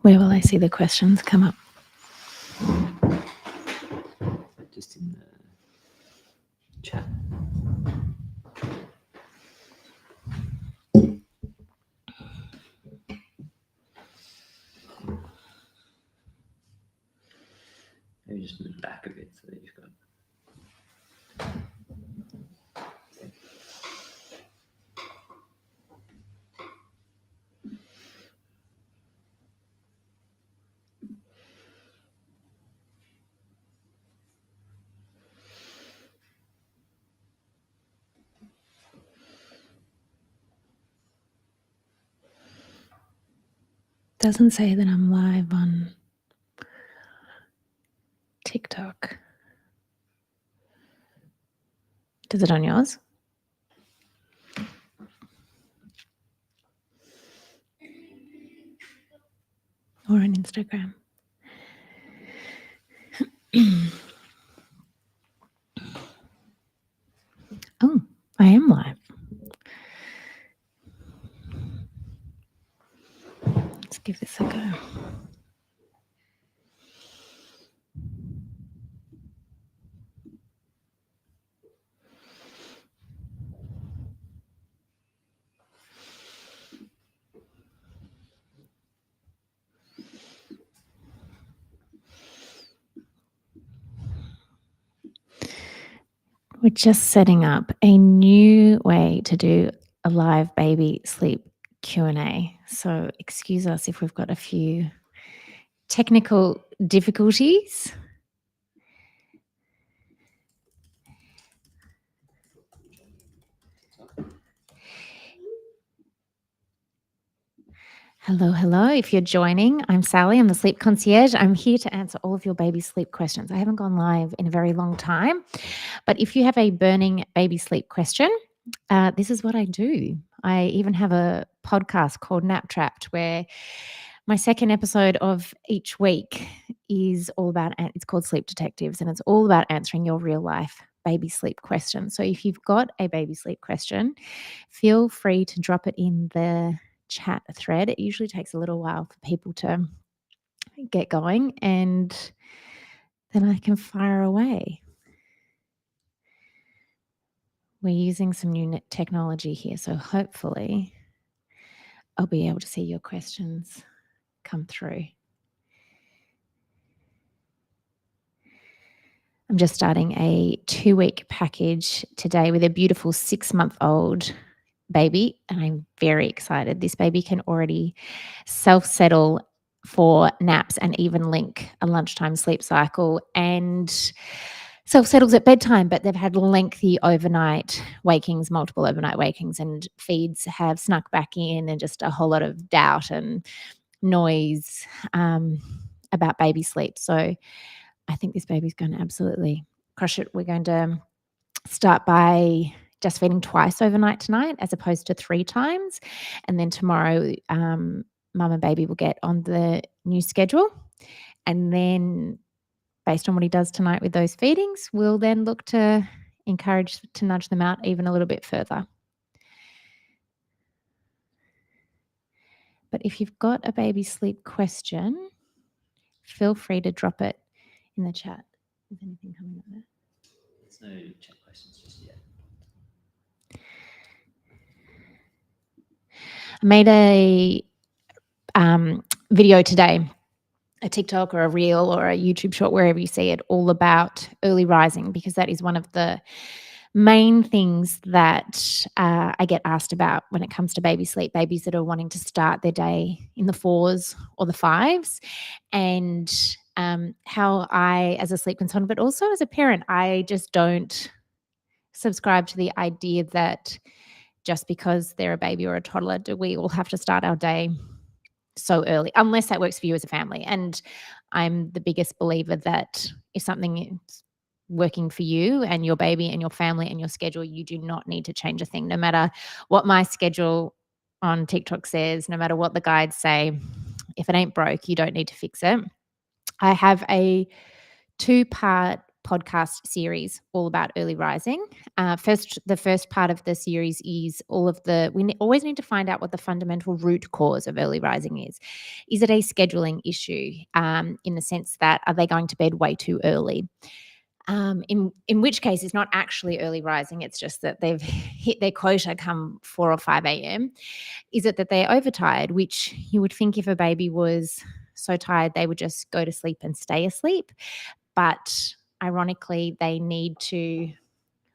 Where will I see the questions come up? Just in the chat. Maybe just move back a bit so that you've got. Doesn't say that I'm live on TikTok. Does it on yours? Or on Instagram? Oh, I am live. Let's give this a go. We're just setting up a new way to do a live baby sleep Q&A. So excuse us if we've got a few technical difficulties. Hello, hello. If you're joining, I'm Sally. I'm the Sleep Concierge. I'm here to answer all of your baby sleep questions. I haven't gone live in a very long time, but if you have a burning baby sleep question, this is what I do. I even have a podcast called Nap Trapped where my second episode of each week is all about, it's called Sleep Detectives, and it's all about answering your real life baby sleep questions. So if you've got a baby sleep question, feel free to drop it in the chat thread. It usually takes a little while for people to get going, and then I can fire away. We're using some new technology here, so hopefully I'll be able to see your questions come through. I'm just starting a 2-week package today with a beautiful 6-month-old baby, and I'm very excited. This baby can already self-settle for naps and even link a lunchtime sleep cycle, and self-settles at bedtime, but they've had lengthy overnight wakings, multiple overnight wakings, and feeds have snuck back in, and just a whole lot of doubt and noise about baby sleep. So I think this baby's going to absolutely crush it. We're going to start by just feeding twice overnight tonight as opposed to 3 times. And then tomorrow, mum and baby will get on the new schedule. And then based on what he does tonight with those feedings, we'll then look to encourage to nudge them out even a little bit further. But if you've got a baby sleep question, feel free to drop it in the chat. Is anything coming up there? There's no chat questions just yet. I made a video today, a TikTok or a reel or a YouTube short, wherever you see it, all about early rising, because that is one of the main things that I get asked about when it comes to baby sleep, babies that are wanting to start their day in the 4s or the 5s, and how I, as a sleep consultant, but also as a parent, I just don't subscribe to the idea that just because they're a baby or a toddler, do we all have to start our day so early, unless that works for you as a family. And I'm the biggest believer that if something is working for you and your baby and your family and your schedule, you do not need to change a thing, no matter what my schedule on TikTok says, no matter what the guides say. If it ain't broke, you don't need to fix it. I have a 2-part podcast series all about early rising. The first part of the series is always need to find out what the fundamental root cause of early rising is. Is it a scheduling issue, in the sense that are they going to bed way too early? In which case it's not actually early rising, it's just that they've hit their quota come 4 or 5 a.m. Is it that they're overtired, which you would think if a baby was so tired they would just go to sleep and stay asleep, but ironically they need to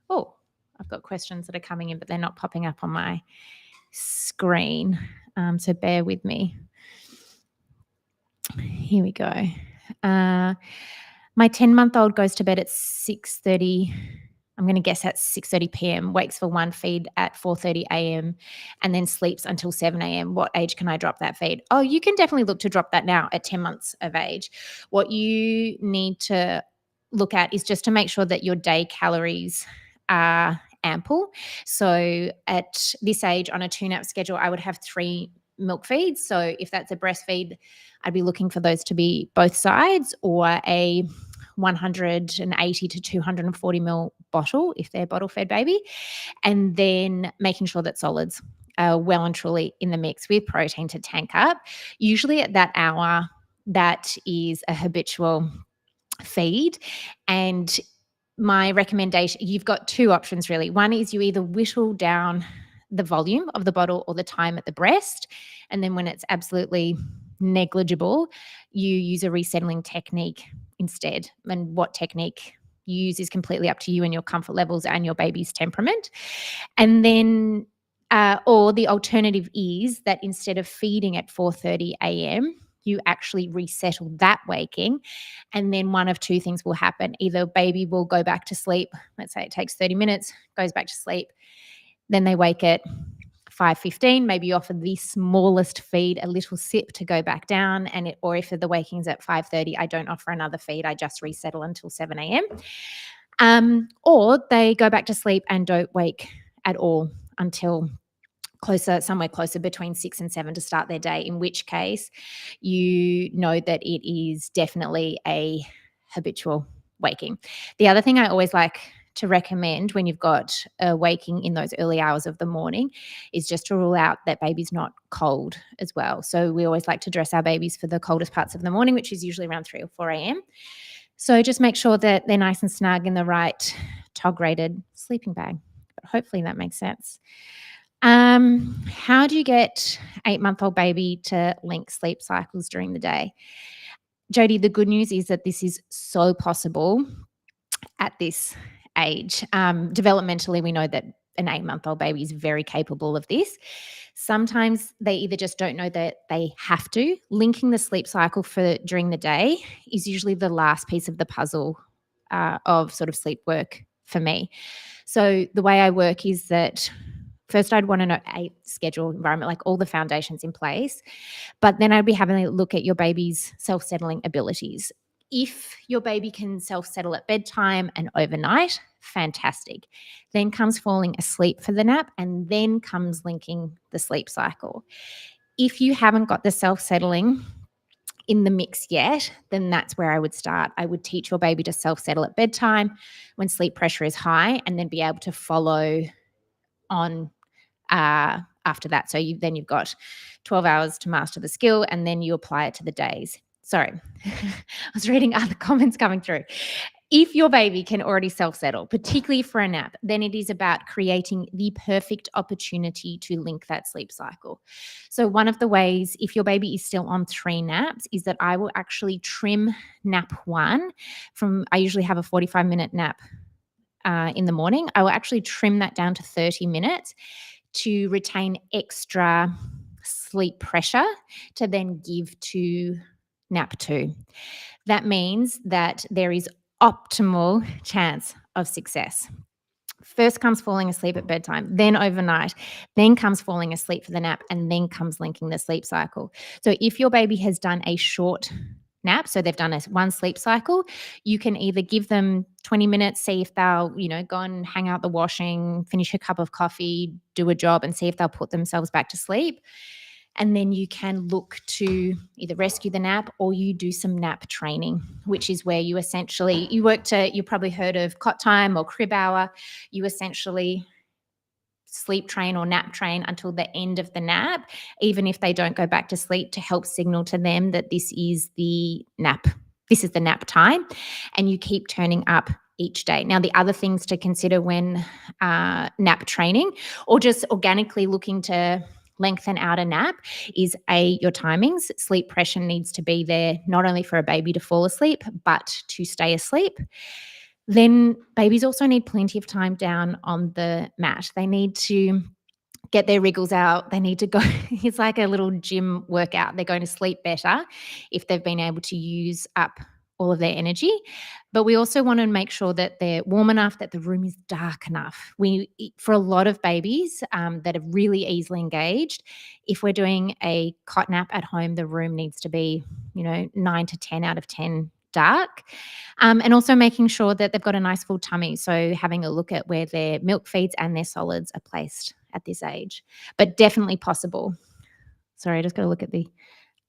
I've got questions that are coming in, but they're not popping up on my screen, so bear with me. Here we go. My 10-month-old goes to bed at 6:30. I'm going to guess at 6:30 p.m., wakes for one feed at 4:30 a.m., and then sleeps until 7 a.m. What age can I drop that feed? Oh, you can definitely look to drop that now at 10 months of age. What you need to look at is just to make sure that your day calories are ample. So at this age, on a 2-nap schedule, I would have 3 milk feeds. So if that's a breastfeed, I'd be looking for those to be both sides, or a 180 to 240 ml bottle if they're bottle fed baby, and then making sure that solids are well and truly in the mix with protein to tank up. Usually at that hour, that is a habitual feed. And my recommendation, you've got 2 options really. One is you either whittle down the volume of the bottle or the time at the breast, and then when it's absolutely negligible, you use a resettling technique instead. And what technique you use is completely up to you and your comfort levels and your baby's temperament. And then or the alternative is that instead of feeding at 4:30 a.m., you actually resettle that waking, and then one of 2 things will happen. Either baby will go back to sleep, let's say it takes 30 minutes, goes back to sleep, then they wake at 5:15, maybe you offer the smallest feed a little sip to go back down, or if the waking's at 5:30, I don't offer another feed, I just resettle until 7 a.m. Or they go back to sleep and don't wake at all until somewhere closer between 6 and 7 to start their day, in which case you know that it is definitely a habitual waking. The other thing I always like to recommend when you've got a waking in those early hours of the morning is just to rule out that baby's not cold as well. So we always like to dress our babies for the coldest parts of the morning, which is usually around 3 or 4 a.m. So just make sure that they're nice and snug in the right TOG-rated sleeping bag. But hopefully that makes sense. How do you get 8-month-old baby to link sleep cycles during the day? Jodie, the good news is that this is so possible at this age. Developmentally, we know that an 8-month-old baby is very capable of this. Sometimes they either just don't know that they have to. Linking the sleep cycle during the day is usually the last piece of the puzzle of sort of sleep work for me. So the way I work is that first I'd want to know a schedule, environment, like all the foundations in place, but then I'd be having a look at your baby's self-settling abilities. If your baby can self-settle at bedtime and overnight, fantastic. Then comes falling asleep for the nap, and then comes linking the sleep cycle. If you haven't got the self-settling in the mix yet, then that's where I would start. I would teach your baby to self-settle at bedtime when sleep pressure is high, and then be able to follow on after that. So you've got 12 hours to master the skill, and then you apply it to the days. Sorry, I was reading other comments coming through. If your baby can already self-settle, particularly for a nap, then it is about creating the perfect opportunity to link that sleep cycle. So one of the ways, if your baby is still on 3 naps, is that I will actually trim nap 1 from, I usually have a 45-minute nap in the morning. I will actually trim that down to 30 minutes to retain extra sleep pressure to then give to nap 2. That means that there is optimal chance of success. First comes falling asleep at bedtime, then overnight, then comes falling asleep for the nap, and then comes linking the sleep cycle. So if your baby has done a short nap, so they've done one sleep cycle, you can either give them 20 minutes, see if they'll, go and hang out the washing, finish a cup of coffee, do a job, and see if they'll put themselves back to sleep. And then you can look to either rescue the nap or you do some nap training, which is where you probably heard of cot time or crib hour. You essentially sleep train or nap train until the end of the nap, even if they don't go back to sleep, to help signal to them that this is the nap time, and you keep turning up each day. Now, the other things to consider when nap training or just organically looking to lengthen out a nap is your timings. Sleep pressure needs to be there not only for a baby to fall asleep, but to stay asleep. Then babies also need plenty of time down on the mat. They need to get their wriggles out. They need to go. It's like a little gym workout. They're going to sleep better if they've been able to use up all of their energy. But we also want to make sure that they're warm enough, that the room is dark enough. For a lot of babies that are really easily engaged, if we're doing a cot nap at home, the room needs to be, 9 to 10 out of 10 dark. And also making sure that they've got a nice full tummy. So having a look at where their milk feeds and their solids are placed at this age, but definitely possible. Sorry, I just got to look at the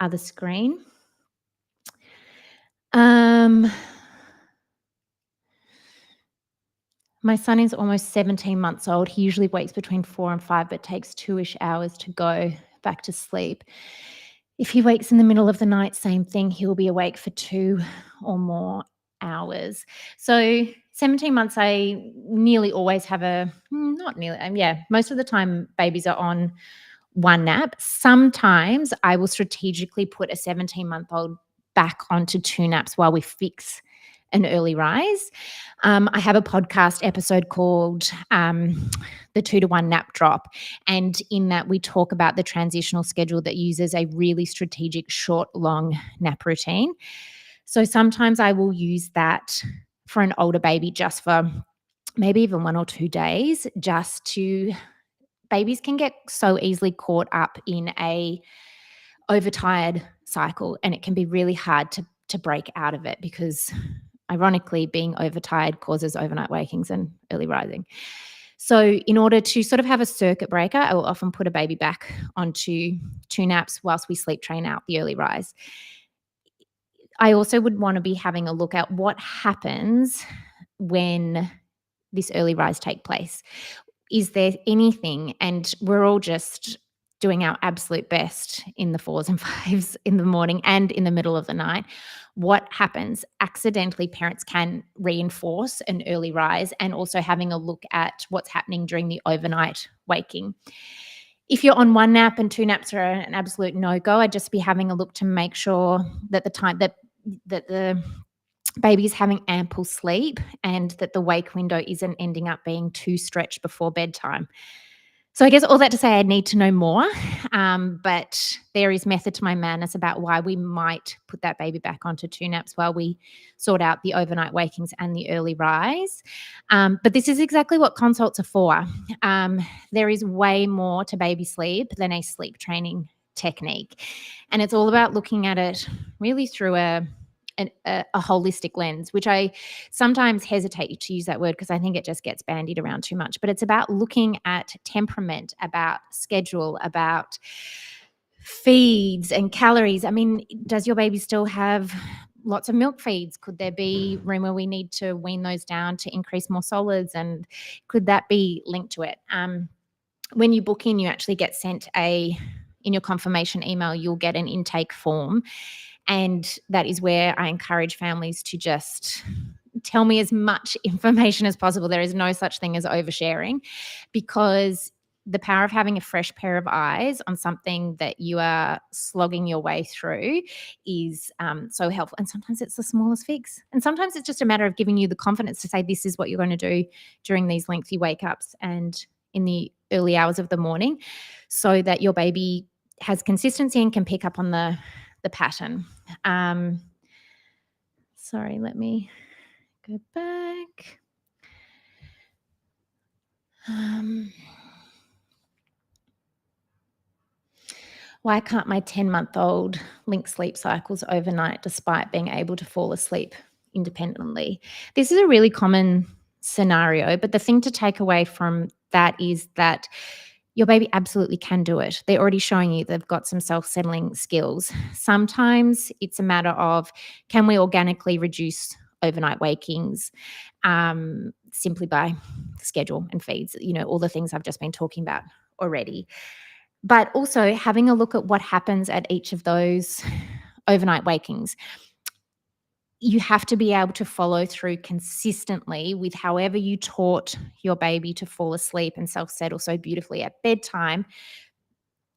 other screen. My son is almost 17 months old. He usually wakes between 4 and 5, but takes 2-ish hours to go back to sleep. If he wakes in the middle of the night, same thing, he'll be awake for 2 or more hours. So 17 months, I nearly always have most of the time babies are on one nap. Sometimes I will strategically put a 17-month-old back onto 2 naps while we fix an early rise. I have a podcast episode called the 2-to-1 nap drop. And in that we talk about the transitional schedule that uses a really strategic short, long nap routine. So sometimes I will use that for an older baby just for maybe even 1 or 2 days, babies can get so easily caught up in a overtired cycle, and it can be really hard to break out of it because ironically being overtired causes overnight wakings and early rising. So in order to sort of have a circuit breaker, I will often put a baby back onto 2 naps whilst we sleep train out the early rise. I also would want to be having a look at what happens when this early rise take place. Is there anything, and we're all just doing our absolute best in the 4s and 5s in the morning and in the middle of the night. What happens? Accidentally, parents can reinforce an early rise, and also having a look at what's happening during the overnight waking. If you're on 1 nap and 2 naps are an absolute no-go, I'd just be having a look to make sure that the baby is having ample sleep and that the wake window isn't ending up being too stretched before bedtime. So I guess all that to say I need to know more, but there is method to my madness about why we might put that baby back onto 2 naps while we sort out the overnight wakings and the early rise. But this is exactly what consults are for. There is way more to baby sleep than a sleep training technique. And it's all about looking at it really through a holistic lens, which I sometimes hesitate to use that word because I think it just gets bandied around too much. But it's about looking at temperament, about schedule, about feeds and calories. I mean, does your baby still have lots of milk feeds? Could there be room where we need to wean those down to increase more solids? And could that be linked to it? When you book in, you actually get sent in your confirmation email, you'll get an intake form. And that is where I encourage families to just tell me as much information as possible. There is no such thing as oversharing, because the power of having a fresh pair of eyes on something that you are slogging your way through is so helpful. And sometimes it's the smallest fix. And sometimes it's just a matter of giving you the confidence to say, this is what you're going to do during these lengthy wake ups and in the early hours of the morning, so that your baby has consistency and can pick up on the pattern. Sorry, let me go back. Why can't my 10-month-old link sleep cycles overnight despite being able to fall asleep independently? This is a really common scenario, but the thing to take away from that is that your baby absolutely can do it. They're already showing you they've got some self-settling skills. Sometimes it's a matter of, can we organically reduce overnight wakings simply by schedule and feeds, all the things I've just been talking about already. But also having a look at what happens at each of those overnight wakings. You have to be able to follow through consistently with however you taught your baby to fall asleep and self-settle so beautifully at bedtime.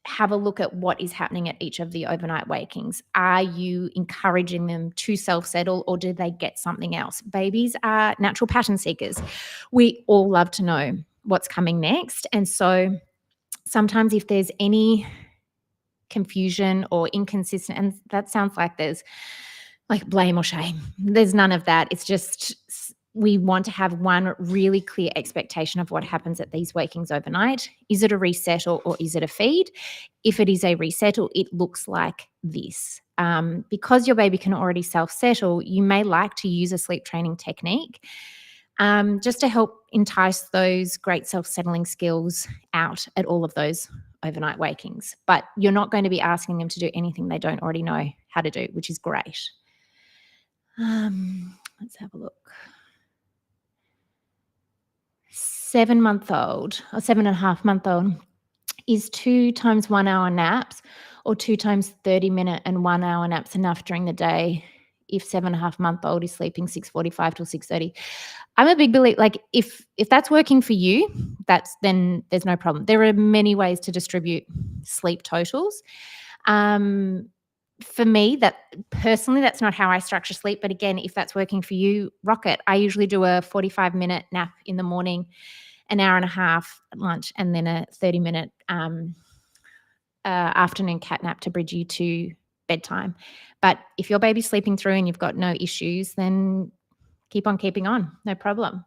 Have a look at what is happening at each of the overnight wakings. Are you encouraging them to self-settle, or do they get something else? Babies are natural pattern seekers. We all love to know what's coming next. And so sometimes if there's any confusion or inconsistent, and that sounds like there's like blame or shame. There's none of that. It's just we want to have one really clear expectation of what happens at these wakings overnight. Is it a resettle or is it a feed? If it is a resettle, it looks like this. Because your baby can already self-settle, you may like to use a sleep training technique just to help entice those great self-settling skills out at all of those overnight wakings. But you're not going to be asking them to do anything they don't already know how to do, which is great. Let's have a look. 7-month-old or 7.5-month-old is 2 times 1 hour naps or 2 times 30-minute and 1 hour naps enough during the day if 7.5-month-old is sleeping 6:45 till 6:30. I'm a big believer, like if that's working for you, then there's no problem. There are many ways to distribute sleep totals. For me, that's not how I structure sleep. But again, if that's working for you, rock it. I usually do a 45-minute nap in the morning, an hour and a half at lunch, and then a 30-minute afternoon cat nap to bridge you to bedtime. But if your baby's sleeping through and you've got no issues, then keep on keeping on. No problem.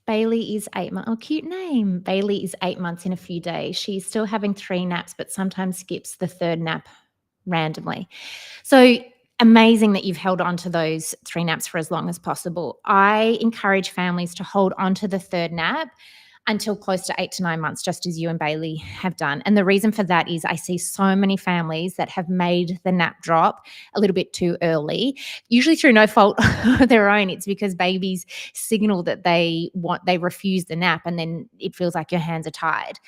Bailey is 8 months. Oh, cute name. Bailey is 8 months in a few days. She's still having 3 naps, but sometimes skips the 3rd nap randomly. So amazing that you've held on to those 3 naps for as long as possible. I encourage families to hold on to the 3rd nap until close to 8 to 9 months, just as you and Bailey have done. And the reason for that is I see so many families that have made the nap drop a little bit too early, usually through no fault of their own. It's because babies signal that they refuse the nap, and then it feels like your hands are tied.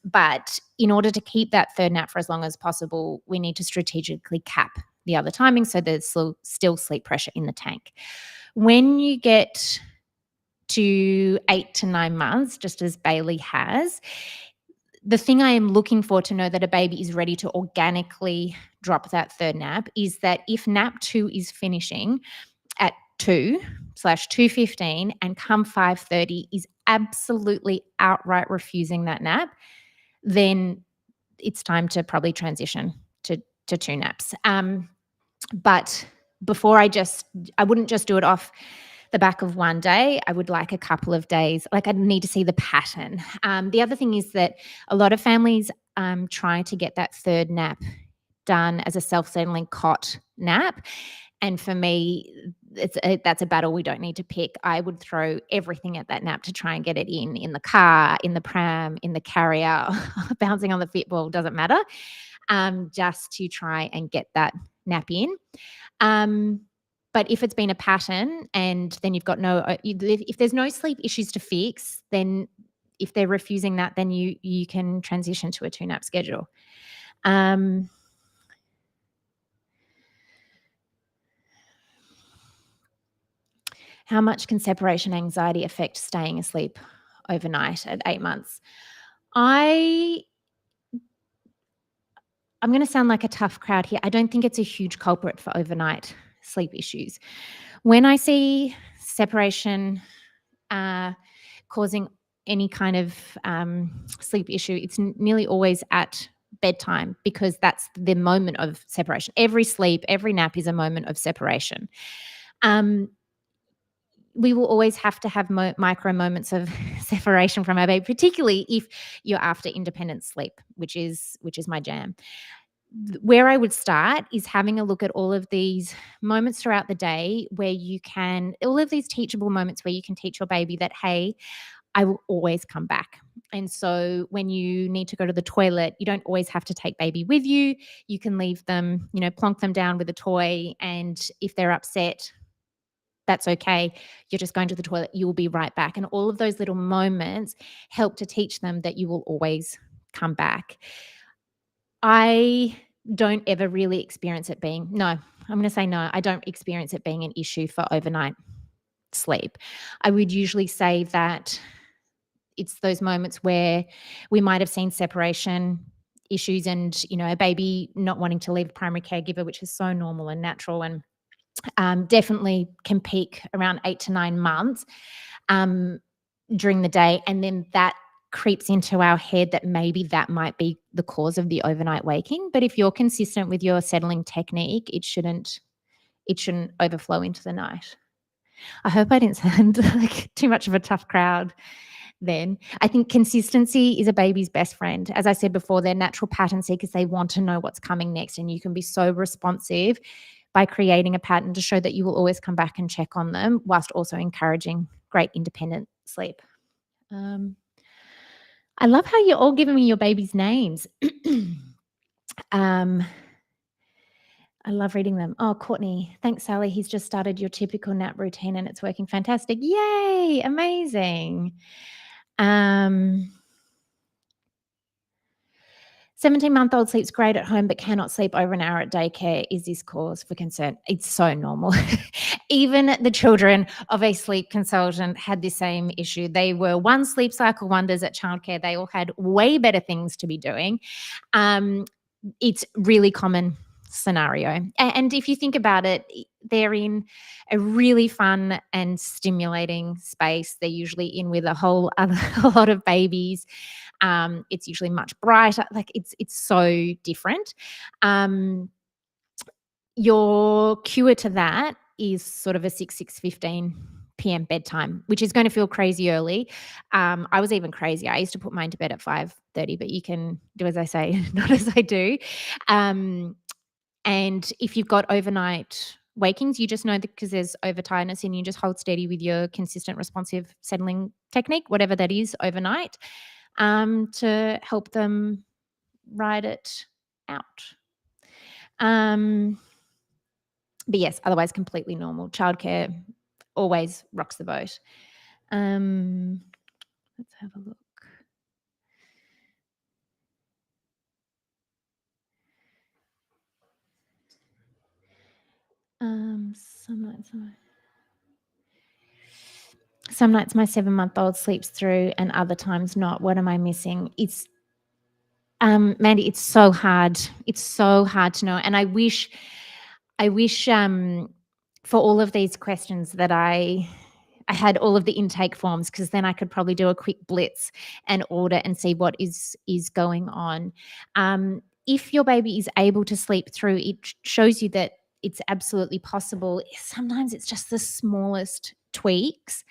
But in order to keep that 3rd nap for as long as possible, we need to strategically cap the other timing so there's still sleep pressure in the tank. When you get to 8 to 9 months, just as Bailey has, the thing I am looking for to know that a baby is ready to organically drop that 3rd nap is that if nap 2 is finishing at 2/2:15 and come 5:30 is absolutely outright refusing that nap, then it's time to probably transition to 2 naps. But before I wouldn't just do it off the back of one day. I would like a couple of days. Like I'd need to see the pattern. The other thing is that a lot of families try to get that 3rd nap done as a self-settling cot nap. And for me, that's a battle we don't need to pick. I would throw everything at that nap to try and get it in the car, in the pram, in the carrier, bouncing on the football, doesn't matter, just to try and get that nap in. But if it's been a pattern and then you've got if there's no sleep issues to fix, then if they're refusing that, then you can transition to a 2 nap schedule. How much can separation anxiety affect staying asleep overnight at 8 months? I'm going to sound like a tough crowd here. I don't think it's a huge culprit for overnight sleep issues. When I see separation causing any kind of sleep issue, it's nearly always at bedtime because that's the moment of separation. Every sleep, every nap is a moment of separation. We will always have to have micro moments of separation from our baby, particularly if you're after independent sleep, which is my jam. where I would start is having a look at all of these moments throughout the day where you can, all of these teachable moments where you can teach your baby that, hey, I will always come back. And so when you need to go to the toilet, you don't always have to take baby with you. You can leave them, plonk them down with a toy. And if they're upset, that's okay. You're just going to the toilet. You will be right back. And all of those little moments help to teach them that you will always come back. I don't ever really experience it being, no, I'm going to say no, I don't experience it being an issue for overnight sleep. I would usually say that it's those moments where we might have seen separation issues and, a baby not wanting to leave a primary caregiver, which is so normal and natural, and definitely can peak around 8 to 9 months during the day. And then that creeps into our head that maybe that might be the cause of the overnight waking. But if you're consistent with your settling technique, it shouldn't overflow into the night. I hope I didn't sound like too much of a tough crowd then. I think consistency is a baby's best friend. As I said before, they're natural pattern seekers. They want to know what's coming next, and you can be so responsive by creating a pattern to show that you will always come back and check on them, whilst also encouraging great independent sleep. I love how you're all giving me your baby's names. I love reading them. Oh, Courtney, thanks, Sally. He's just started your typical nap routine and it's working fantastic. Yay, amazing. 17-month-old sleeps great at home but cannot sleep over an hour at daycare. Is this cause for concern? It's so normal. Even the children of a sleep consultant had the same issue. They were one sleep cycle wonders at childcare. They all had way better things to be doing. It's really common scenario. And if you think about it, they're in a really fun and stimulating space. They're usually in with a lot of babies. It's usually much brighter. Like it's so different. Your cure to that is sort of a 6:15 p.m. bedtime, which is going to feel crazy early. I was even crazier. I used to put mine to bed at 5:30, but you can do as I say, not as I do. And if you've got overnight wakings, you just know that because there's overtiredness and you just hold steady with your consistent responsive settling technique, whatever that is overnight, to help them ride it out. But yes, otherwise completely normal. Childcare always rocks the boat. Let's have a look. Some nights my 7-month-old sleeps through and other times not. What am I missing? It's Mandy, it's so hard. It's so hard to know. And I wish for all of these questions that I had all of the intake forms, because then I could probably do a quick blitz and order and see what is going on. If your baby is able to sleep through, it shows you that it's absolutely possible. Sometimes it's just the smallest tweaks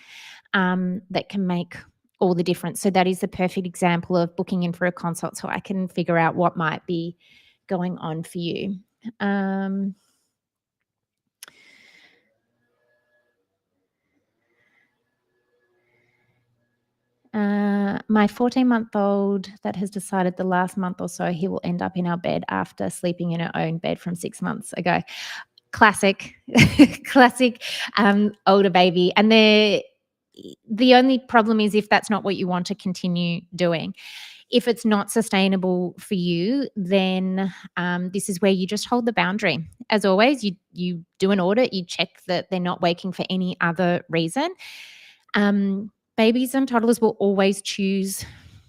that can make all the difference. So that is the perfect example of booking in for a consult so I can figure out what might be going on for you. My 14-month-old that has decided the last month or so he will end up in our bed after sleeping in her own bed from 6 months ago. Classic, classic older baby. And the only problem is if that's not what you want to continue doing. If it's not sustainable for you, then this is where you just hold the boundary. As always, you do an audit, you check that they're not waking for any other reason. Babies and toddlers will always choose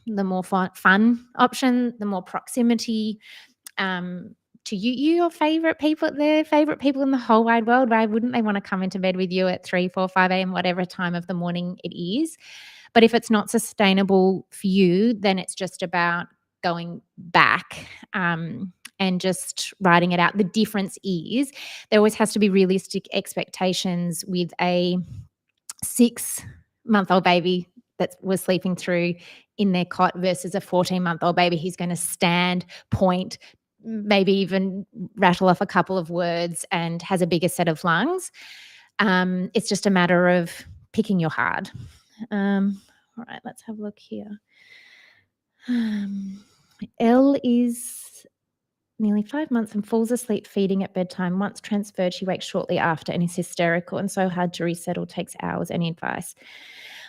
the more fun option, the more proximity to you, your favorite people, their favorite people in the whole wide world. Why wouldn't they want to come into bed with you at 3, 4, 5 a.m., whatever time of the morning it is? But if it's not sustainable for you, then it's just about going back and just writing it out. The difference is there always has to be realistic expectations with a 6-month-old baby that was sleeping through in their cot versus a 14-month-old baby who's going to stand, point, maybe even rattle off a couple of words and has a bigger set of lungs. It's just a matter of picking your hard. All right, let's have a look here. Elle is nearly 5 months and falls asleep feeding at bedtime. Once transferred, she wakes shortly after and is hysterical and so hard to resettle, takes hours. Any advice?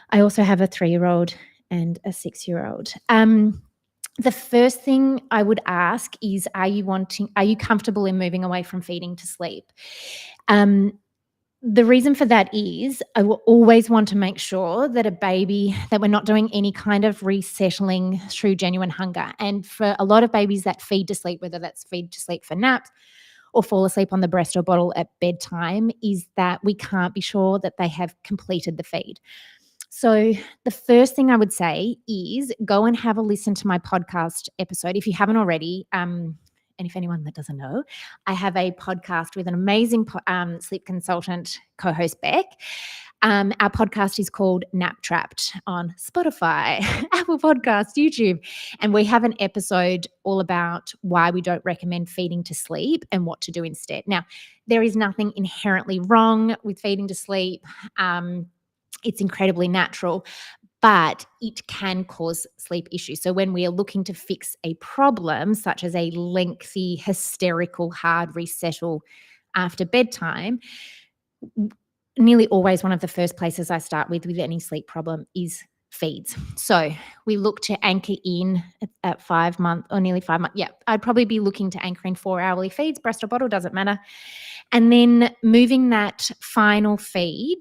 I also have a 3-year-old and a 6-year-old. The first thing I would ask is, are you comfortable in moving away from feeding to sleep? The reason for that is I will always want to make sure that that we're not doing any kind of resettling through genuine hunger. And for a lot of babies that feed to sleep, whether that's feed to sleep for naps or fall asleep on the breast or bottle at bedtime, is that we can't be sure that they have completed the feed. So the first thing I would say is go and have a listen to my podcast episode if you haven't already. And if anyone that doesn't know, I have a podcast with an amazing sleep consultant co-host, Beck. Our podcast is called Nap Trapped on Spotify, Apple Podcasts, YouTube. And we have an episode all about why we don't recommend feeding to sleep and what to do instead. Now, there is nothing inherently wrong with feeding to sleep. It's incredibly natural, but it can cause sleep issues. So when we are looking to fix a problem, such as a lengthy, hysterical, hard resettle after bedtime, nearly always one of the first places I start with any sleep problem is feeds. So we look to anchor in at 5 months or nearly 5 months. Yeah, I'd probably be looking to anchor in 4-hourly feeds, breast or bottle, doesn't matter. And then moving that final feed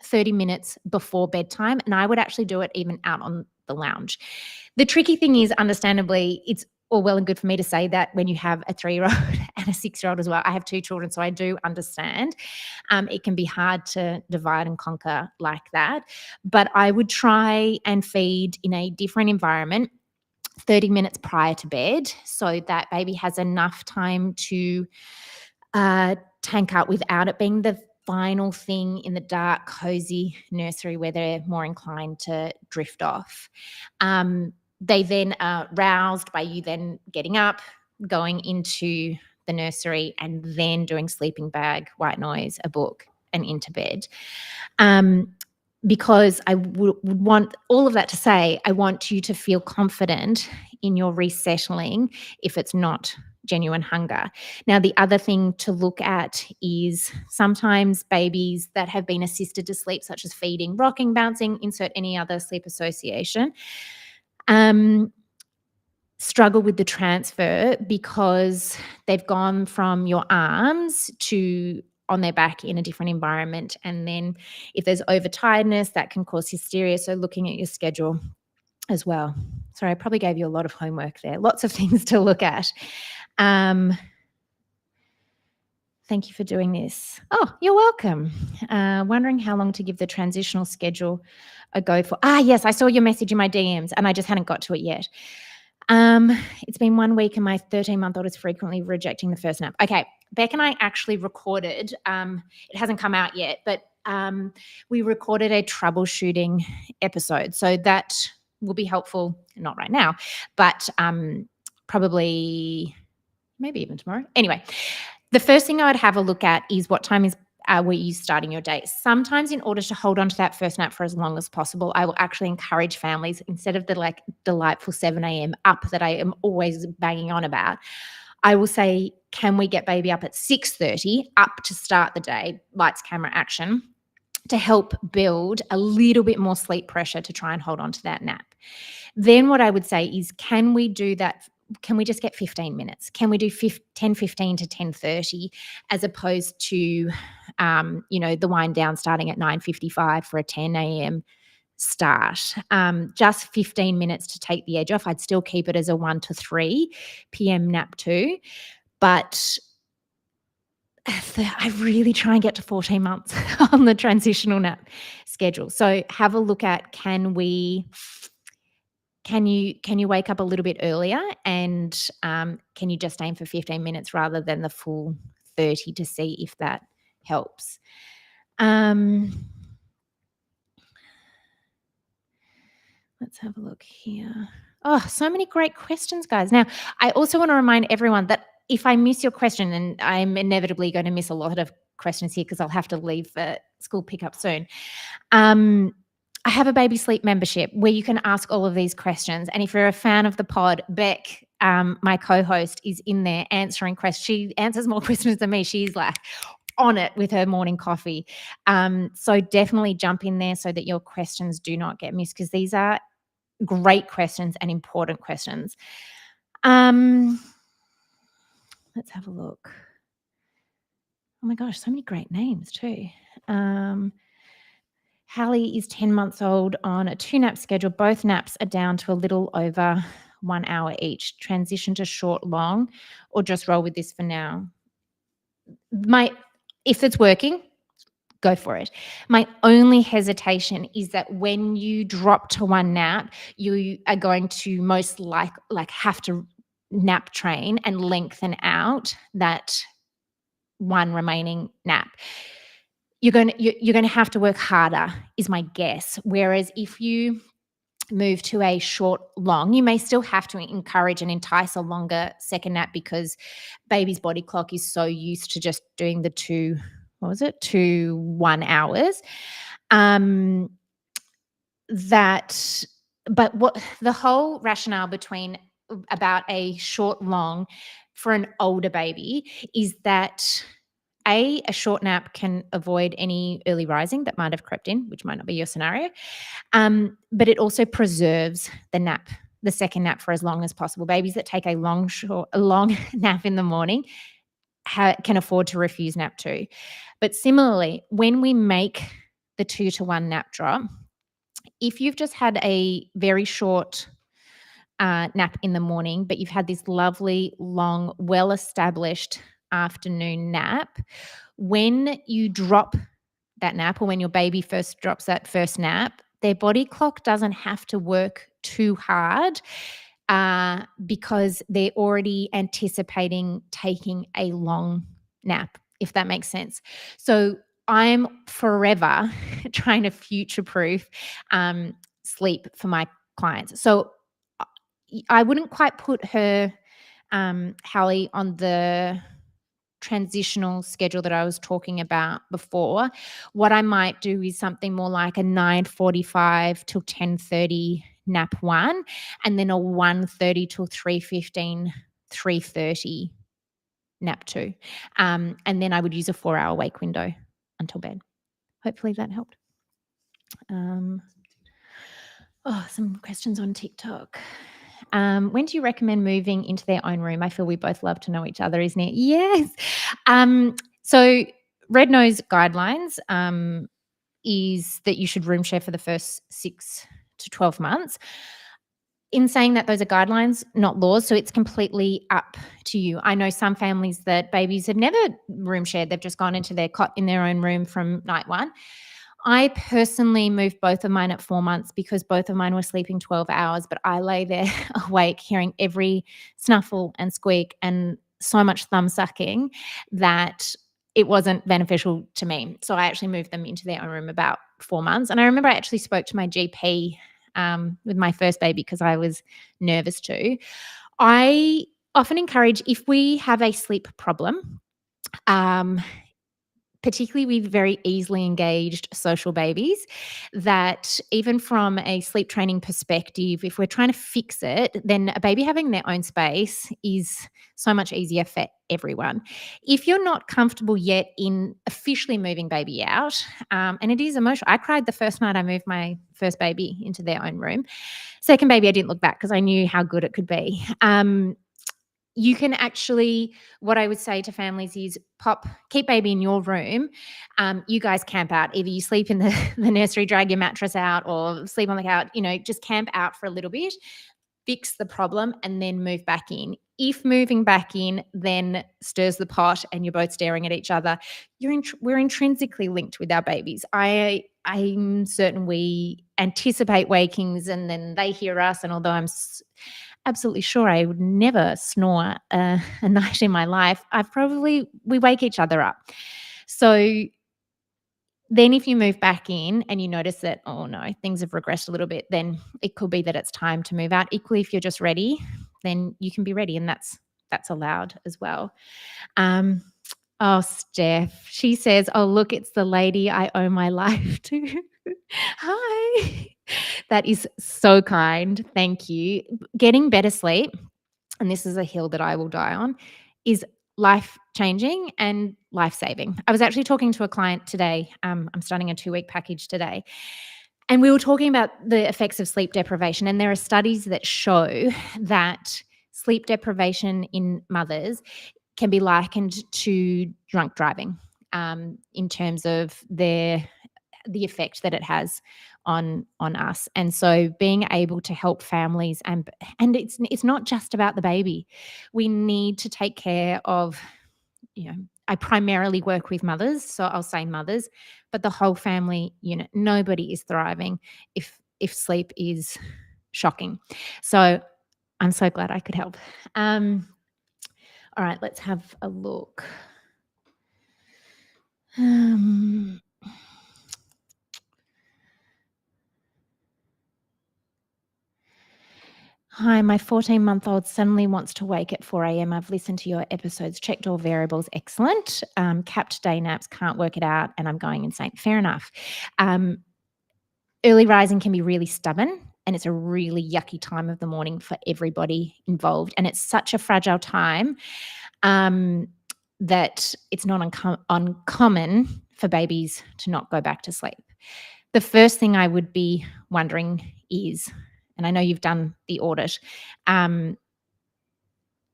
30 minutes before bedtime. And I would actually do it even out on the lounge. The tricky thing is, understandably, it's all well and good for me to say that when you have a 3-year-old and a 6-year-old as well. I have 2 children, so I do understand. It can be hard to divide and conquer like that. But I would try and feed in a different environment 30 minutes prior to bed so that baby has enough time to tank up without it being the final thing in the dark, cozy nursery where they're more inclined to drift off. They then are roused by you then getting up, going into the nursery, and then doing sleeping bag, white noise, a book, and into bed. Because I would want all of that to say, I want you to feel confident in your resettling if it's not genuine hunger. Now, the other thing to look at is sometimes babies that have been assisted to sleep, such as feeding, rocking, bouncing, insert any other sleep association, struggle with the transfer because they've gone from your arms to on their back in a different environment. And then if there's overtiredness, that can cause hysteria. So looking at your schedule as well. Sorry, I probably gave you a lot of homework there. Lots of things to look at. Thank you for doing this. Oh, you're welcome. Wondering how long to give the transitional schedule a go for. Yes, I saw your message in my DMs and I just hadn't got to it yet. It's been 1 week and my 13-month-old is frequently rejecting the first nap. Okay, Beck and I actually recorded, it hasn't come out yet, but we recorded a troubleshooting episode. So that will be helpful, not right now, but probably maybe even tomorrow. Anyway, the first thing I would have a look at is what time were you starting your day. Sometimes in order to hold on to that first nap for as long as possible, I will actually encourage families, instead of the delightful 7 a.m. up that I am always banging on about, I will say, can we get baby up at 6:30 up to start the day, lights, camera, action, to help build a little bit more sleep pressure to try and hold on to that nap. Then what I would say is, can we do that? Can we just get 15 minutes? Can we do 10:15 to 10:30 as opposed to, the wind down starting at 9:55 for a 10 a.m. start? Just 15 minutes to take the edge off. I'd still keep it as a 1 to 3 p.m. nap too, but I really try and get to 14 months on the transitional nap schedule. So have a look at, can you wake up a little bit earlier, and can you just aim for 15 minutes rather than the full 30 to see if that helps. Let's have a look here. Oh, so many great questions, guys. Now, I also want to remind everyone that if I miss your question, and I'm inevitably going to miss a lot of questions here because I'll have to leave for school pickup soon. I have a baby sleep membership where you can ask all of these questions. And if you're a fan of the pod, Beck, my co-host, is in there answering questions. She answers more questions than me. She's like on it with her morning coffee. So definitely jump in there so that your questions do not get missed, because these are great questions and important questions. Let's have a look. Oh my gosh, so many great names too. Hallie is 10 months old on a 2-nap schedule. Both naps are down to a little over 1 hour each. Transition to short, long, or just roll with this for now? If it's working, go for it. My only hesitation is that when you drop to 1 nap, you are going to most like have to nap train and lengthen out that 1 remaining nap. You're going to have to work harder, is my guess. Whereas if you move to a short, long, you may still have to encourage and entice a longer second nap, because baby's body clock is so used to just doing the 2 1 hours. But what the whole rationale between about a short, long for an older baby is that a short nap can avoid any early rising that might have crept in, which might not be your scenario. But it also preserves the second nap, for as long as possible. Babies that take a long nap in the morning can afford to refuse nap 2. But similarly, when we make the 2 to 1 nap drop, if you've just had a very short nap in the morning, but you've had this lovely, long, well-established afternoon nap, when you drop that nap, or when your baby first drops that first nap, their body clock doesn't have to work too hard, because they're already anticipating taking a long nap, if that makes sense. So I'm forever trying to future-proof sleep for my clients. So I wouldn't quite put her, Hallie, on the transitional schedule that I was talking about before. What I might do is something more like a 9:45 till 10:30 nap 1, and then a 1:30 till 3:15, 3:30 nap 2. And then I would use a 4-hour wake window until bed. Hopefully that helped. Some questions on TikTok. When do you recommend moving into their own room? I feel we both love to know each other, isn't it? Yes. So Red Nose guidelines is that you should room share for the first 6 to 12 months. In saying that, those are guidelines, not laws, so it's completely up to you. I know some families that babies have never room shared. They've just gone into their cot in their own room from night 1. I personally moved both of mine at 4 months because both of mine were sleeping 12 hours, but I lay there awake hearing every snuffle and squeak and so much thumb sucking that it wasn't beneficial to me. So I actually moved them into their own room about 4 months. And I remember I actually spoke to my GP with my first baby because I was nervous too. I often encourage, if we have a sleep problem, particularly with very easily engaged social babies, that even from a sleep training perspective, if we're trying to fix it, then a baby having their own space is so much easier for everyone. If you're not comfortable yet in officially moving baby out, and it is emotional. I cried the first night I moved my first baby into their own room. Second baby, I didn't look back because I knew how good it could be. You can actually, what I would say to families is keep baby in your room. You guys camp out. Either you sleep in the nursery, drag your mattress out, or sleep on the couch, just camp out for a little bit, fix the problem, and then move back in. If moving back in then stirs the pot and you're both staring at each other, we're intrinsically linked with our babies. I'm certain we anticipate wakings and then they hear us, and although I'm absolutely sure I would never snore a night in my life, we wake each other up. So Then if you move back in and you notice that, oh no, things have regressed a little bit, then it could be that it's time to move out. Equally, if you're just ready, then you can be ready, and that's allowed as well. Um, oh, Steph, she says, "Oh, look, it's the lady I owe my life to." Hi. That is so kind. Thank you. Getting better sleep, and this is a hill that I will die on, is life changing and life saving. I was actually talking to a client today. I'm starting a 2-week package today. And we were talking about the effects of sleep deprivation. And there are studies that show that sleep deprivation in mothers can be likened to drunk driving, in terms of the effect that it has on us. And so being able to help families, and it's not just about the baby. We need to take care of, I primarily work with mothers, so I'll say mothers, but the whole family unit. Nobody is thriving if sleep is shocking. So I'm so glad I could help. All right, let's have a look. Hi, my 14-month-old suddenly wants to wake at 4 a.m. I've listened to your episodes, checked all variables, excellent. Capped day naps, can't work it out, and I'm going insane. Fair enough. Early rising can be really stubborn, and it's a really yucky time of the morning for everybody involved. And it's such a fragile time that it's not uncommon for babies to not go back to sleep. The first thing I would be wondering is, and I know you've done the audit,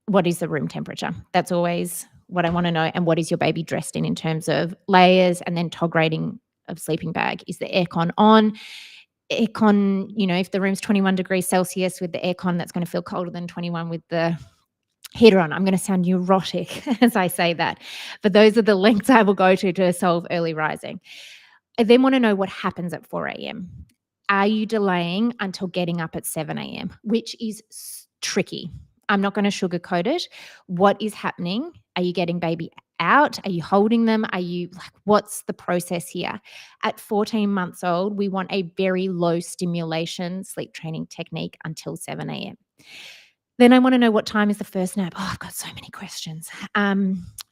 what is the room temperature? That's always what I want to know. And what is your baby dressed in terms of layers, and then tog rating of sleeping bag? Is the aircon on? Aircon, if the room's 21 degrees Celsius with the aircon, that's going to feel colder than 21 with the heater on. I'm going to sound neurotic as I say that, but those are the lengths I will go to solve early rising. I then want to know what happens at 4 a.m. Are you delaying until getting up at 7 a.m., which is tricky. I'm not going to sugarcoat it. What is happening? Are you getting baby out? Are you holding them? What's the process here? At 14 months old, we want a very low stimulation sleep training technique until 7 a.m. Then I want to know, what time is the first nap? Oh, I've got so many questions.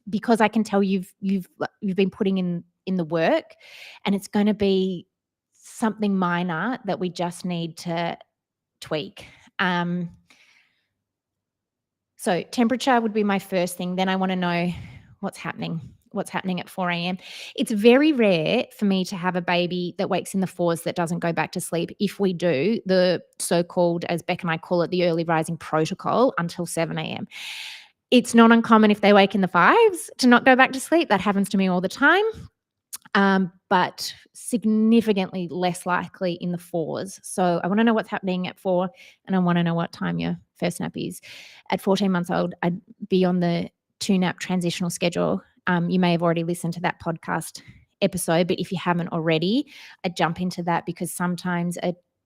Because I can tell you've been putting in the work, and it's going to be something minor that we just need to tweak. So temperature would be my first thing. Then I want to know what's happening at 4 a.m. It's very rare for me to have a baby that wakes in the 4s that doesn't go back to sleep. If we do, the so-called, as Beck and I call it, the early rising protocol until 7 a.m. It's not uncommon if they wake in the 5s to not go back to sleep. That happens to me all the time. But significantly less likely in the 4s. So I want to know what's happening at 4, and I want to know what time your first nap is. At 14 months old, I'd be on the 2-nap transitional schedule. You may have already listened to that podcast episode, but if you haven't already, I'd jump into that, because sometimes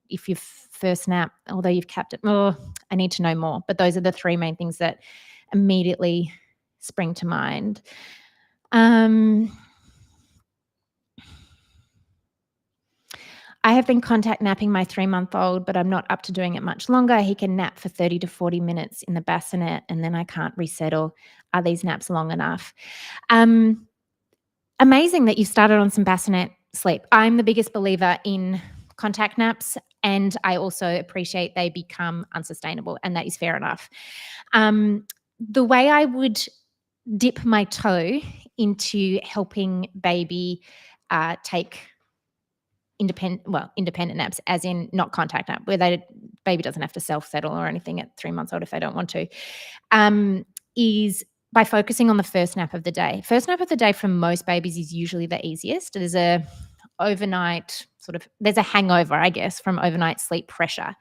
if your first nap, although you've capped it, I need to know more. But those are the 3 main things that immediately spring to mind. I have been contact napping my 3-month-old, but I'm not up to doing it much longer. He can nap for 30 to 40 minutes in the bassinet, and then I can't resettle. Are these naps long enough? Amazing that you started on some bassinet sleep. I'm the biggest believer in contact naps, and I also appreciate they become unsustainable, and that is fair enough. The way I would dip my toe into helping baby take independent naps, as in not contact nap, where baby doesn't have to self-settle or anything at 3 months old if they don't want to, is by focusing on the first nap of the day. First nap of the day for most babies is usually the easiest. There's a hangover, I guess, from overnight sleep pressure.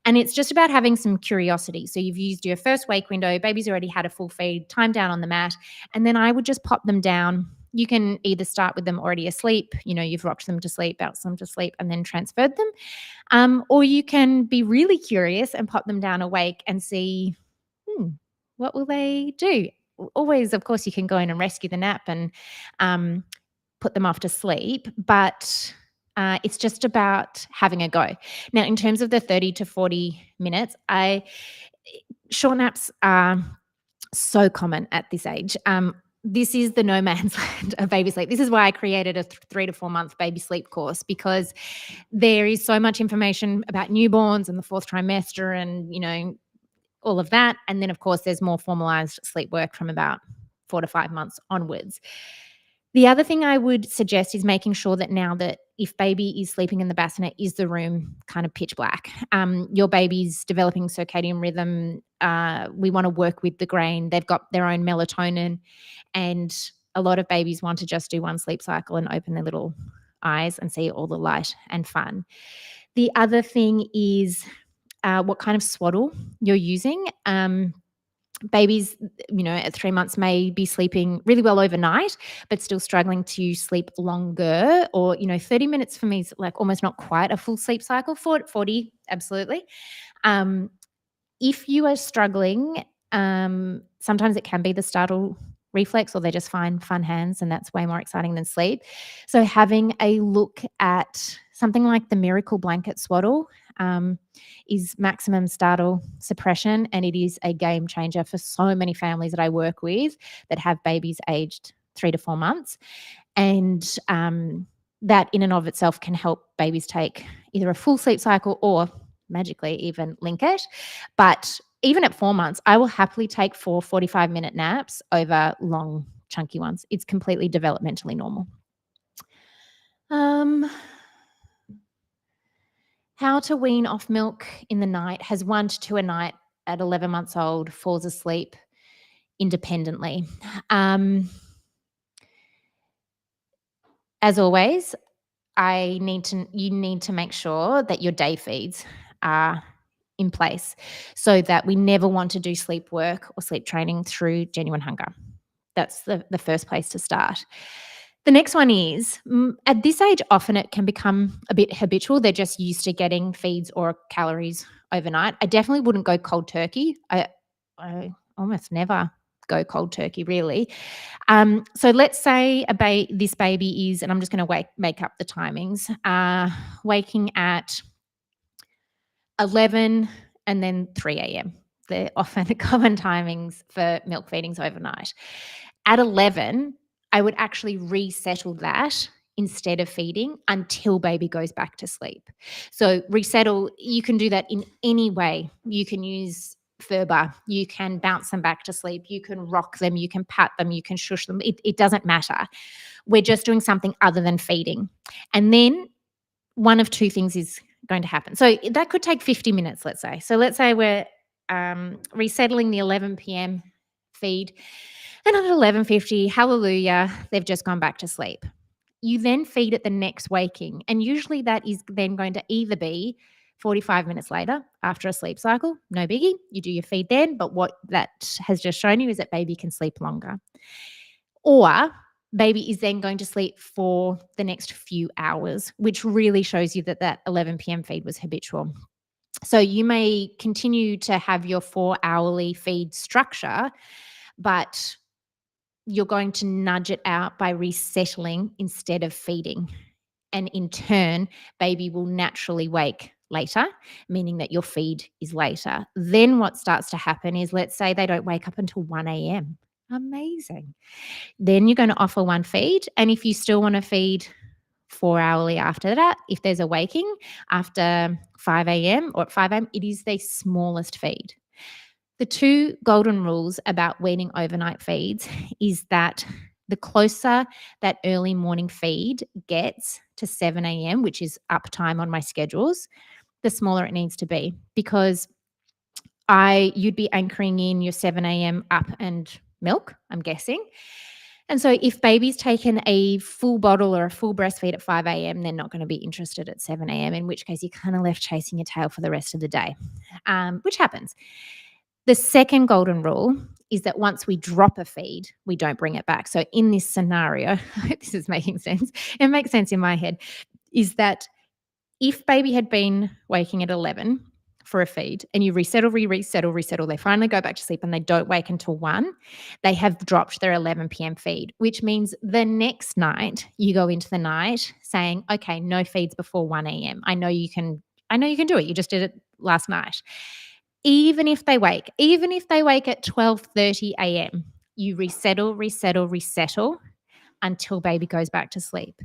And it's just about having some curiosity. So you've used your first wake window, baby's already had a full feed, time down on the mat, and then I would just pop them down. You can either start with them already asleep, you've rocked them to sleep, bounced them to sleep, and then transferred them. Or you can be really curious and pop them down awake and see, what will they do? Always, of course, you can go in and rescue the nap and put them off to sleep, but it's just about having a go. Now, in terms of the 30 to 40 minutes, short naps are so common at this age. This is the no man's land of baby sleep. This is why I created a 3 to 4 month baby sleep course, because there is so much information about newborns and the fourth trimester and, all of that. And then, of course, there's more formalized sleep work from about 4 to 5 months onwards. The other thing I would suggest is making sure that now that if baby is sleeping in the bassinet, is the room kind of pitch black? Your baby's developing circadian rhythm. We want to work with the grain. They've got their own melatonin, and a lot of babies want to just do one sleep cycle and open their little eyes and see all the light and fun. The other thing is what kind of swaddle you're using. Babies, at 3 months may be sleeping really well overnight, but still struggling to sleep longer, or, 30 minutes for me is like almost not quite a full sleep cycle. 40, absolutely. If you are struggling, sometimes it can be the startle reflex, or they just find fun hands, and that's way more exciting than sleep. So having a look at something like the Miracle Blanket Swaddle is maximum startle suppression, and it is a game changer for so many families that I work with that have babies aged 3 to 4 months. And that in and of itself can help babies take either a full sleep cycle or magically even link it. But even at 4 months, I will happily take 4 45-minute naps over long, chunky ones. It's completely developmentally normal. How to wean off milk in the night. Has 1 to 2 a night at 11 months old, falls asleep independently. As always, you need to make sure that your day feeds are in place, so that we never want to do sleep work or sleep training through genuine hunger. That's the first place to start. The next one is, at this age, often it can become a bit habitual. They're just used to getting feeds or calories overnight. I definitely wouldn't go cold turkey. I almost never go cold turkey, really. So let's say this baby is, and I'm just going to make up the timings, waking at 11 and then 3 a.m. They're often common timings for milk feedings overnight. At 11, I would actually resettle that instead of feeding until baby goes back to sleep. So resettle, you can do that in any way. You can use Ferber, you can bounce them back to sleep, you can rock them, you can pat them, you can shush them. It doesn't matter. We're just doing something other than feeding. And then one of two things is going to happen. So that could take 50 minutes, let's say. So let's say we're resettling the 11 p.m. feed, and at 11:50, hallelujah, they've just gone back to sleep. You then feed at the next waking, and usually that is then going to either be 45 minutes later after a sleep cycle, no biggie, you do your feed then, but what that has just shown you is that baby can sleep longer. Or baby is then going to sleep for the next few hours, which really shows you that 11 p.m. feed was habitual. So you may continue to have your 4-hourly feed structure, but you're going to nudge it out by resettling instead of feeding. And in turn, baby will naturally wake later, meaning that your feed is later. Then what starts to happen is, let's say they don't wake up until 1 a.m. Amazing. Then you're going to offer one feed. And if you still want to feed 4-hourly after that, if there's a waking after 5 a.m. or at 5 a.m., it is the smallest feed. The 2 golden rules about weaning overnight feeds is that the closer that early morning feed gets to 7 a.m., which is uptime on my schedules, the smaller it needs to be, because you'd be anchoring in your 7 a.m. up and milk, I'm guessing. And so if baby's taken a full bottle or a full breastfeed at 5 a.m., they're not going to be interested at 7 a.m., in which case you're kind of left chasing your tail for the rest of the day, which happens. The second golden rule is that once we drop a feed, we don't bring it back. So in this scenario, I hope this is making sense. It makes sense in my head, is that if baby had been waking at 11 for a feed and you resettle, resettle, they finally go back to sleep and they don't wake until 1, they have dropped their 11 p.m. feed, which means the next night you go into the night saying, okay, no feeds before 1 a.m. I know you can do it. You just did it last night. Even if they wake at 12:30 a.m., you resettle until baby goes back to sleep.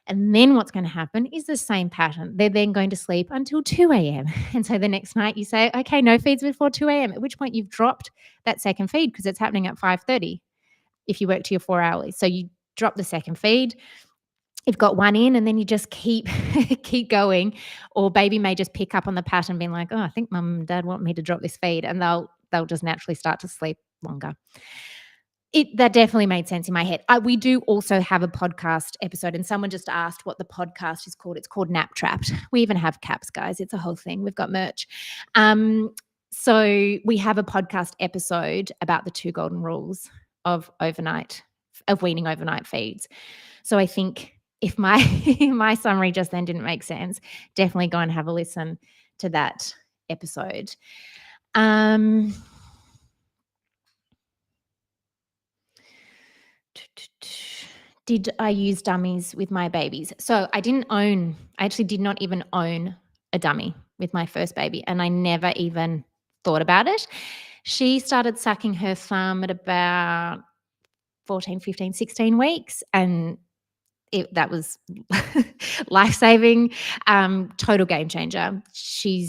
And then what's going to happen is the same pattern. They're then going to sleep until 2 a.m. And so the next night you say, okay, no feeds before 2 a.m., at which point you've dropped that second feed because it's happening at 5:30 if you work to your 4 hours. So you drop the second feed. You've got one in and then you just keep going, or baby may just pick up on the pattern being like, oh, I think mum and dad want me to drop this feed, and they'll just naturally start to sleep longer. That definitely made sense in my head. We do also have a podcast episode, and someone just asked what the podcast is called. It's called Nap Trapped. We even have caps, guys. It's a whole thing. We've got merch. So we have a podcast episode about the 2 golden rules of weaning overnight feeds. So I think if my summary just then didn't make sense, definitely go and have a listen to that episode. Did I use dummies with my babies? So I actually did not even own a dummy with my first baby, and I never even thought about it. She started sucking her thumb at about 14, 15, 16 weeks, and that was life-saving, total game changer. She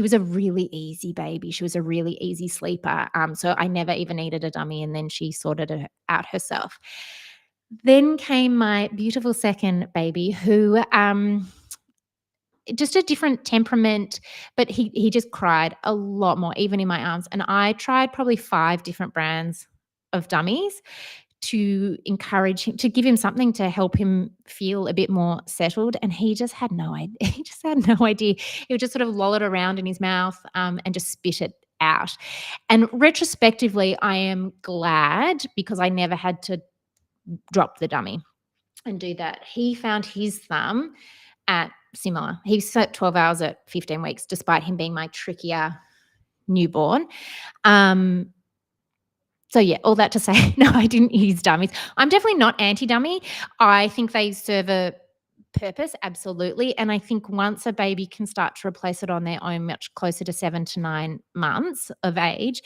was a really easy baby. She was a really easy sleeper. So I never even needed a dummy, and then she sorted it out herself. Then came my beautiful second baby who, just a different temperament, but he just cried a lot more, even in my arms. And I tried probably 5 different brands of dummies to encourage him, to give him something to help him feel a bit more settled. And he just had no idea. He just had no idea. He would just sort of loll it around in his mouth and just spit it out. And retrospectively, I am glad because I never had to drop the dummy and do that. He found his thumb at similar. He slept 12 hours at 15 weeks, despite him being my trickier newborn. So yeah, all that to say, no, I didn't use dummies. I'm definitely not anti-dummy. I think they serve a purpose, absolutely. And I think once a baby can start to replace it on their own, much closer to 7 to 9 months of age,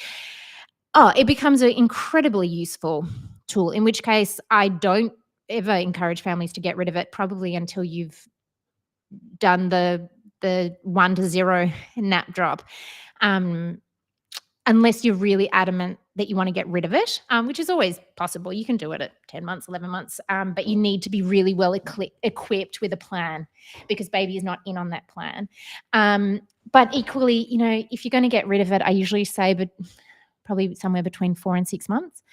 it becomes an incredibly useful tool, in which case I don't ever encourage families to get rid of it, probably until you've done the 1 to 0 nap drop. Unless you're really adamant that you want to get rid of it, which is always possible. You can do it at 10 months, 11 months, but you need to be really well equipped with a plan because baby is not in on that plan. But equally, if you're going to get rid of it, I usually say probably somewhere between 4 and 6 months.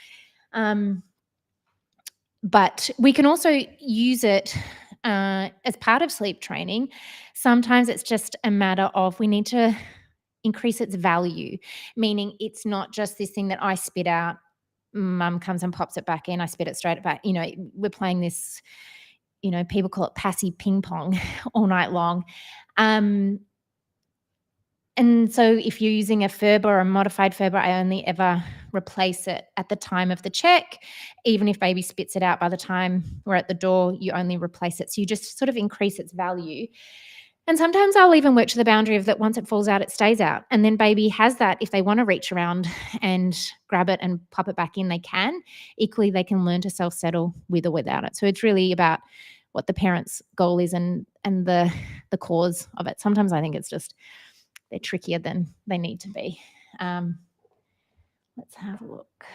But we can also use it as part of sleep training. Sometimes it's just a matter of we need to increase its value, meaning it's not just this thing that I spit out, mum comes and pops it back in, I spit it straight back. We're playing this, people call it passy ping pong all night long. And so if you're using a FERB or a modified FERB, I only ever replace it at the time of the check. Even if baby spits it out by the time we're at the door, you only replace it. So you just sort of increase its value. And sometimes I'll even work to the boundary of that once it falls out, it stays out. And then baby has that. If they want to reach around and grab it and pop it back in, they can. Equally, they can learn to self-settle with or without it. So it's really about what the parent's goal is and the cause of it. Sometimes I think it's just they're trickier than they need to be. Let's have a look.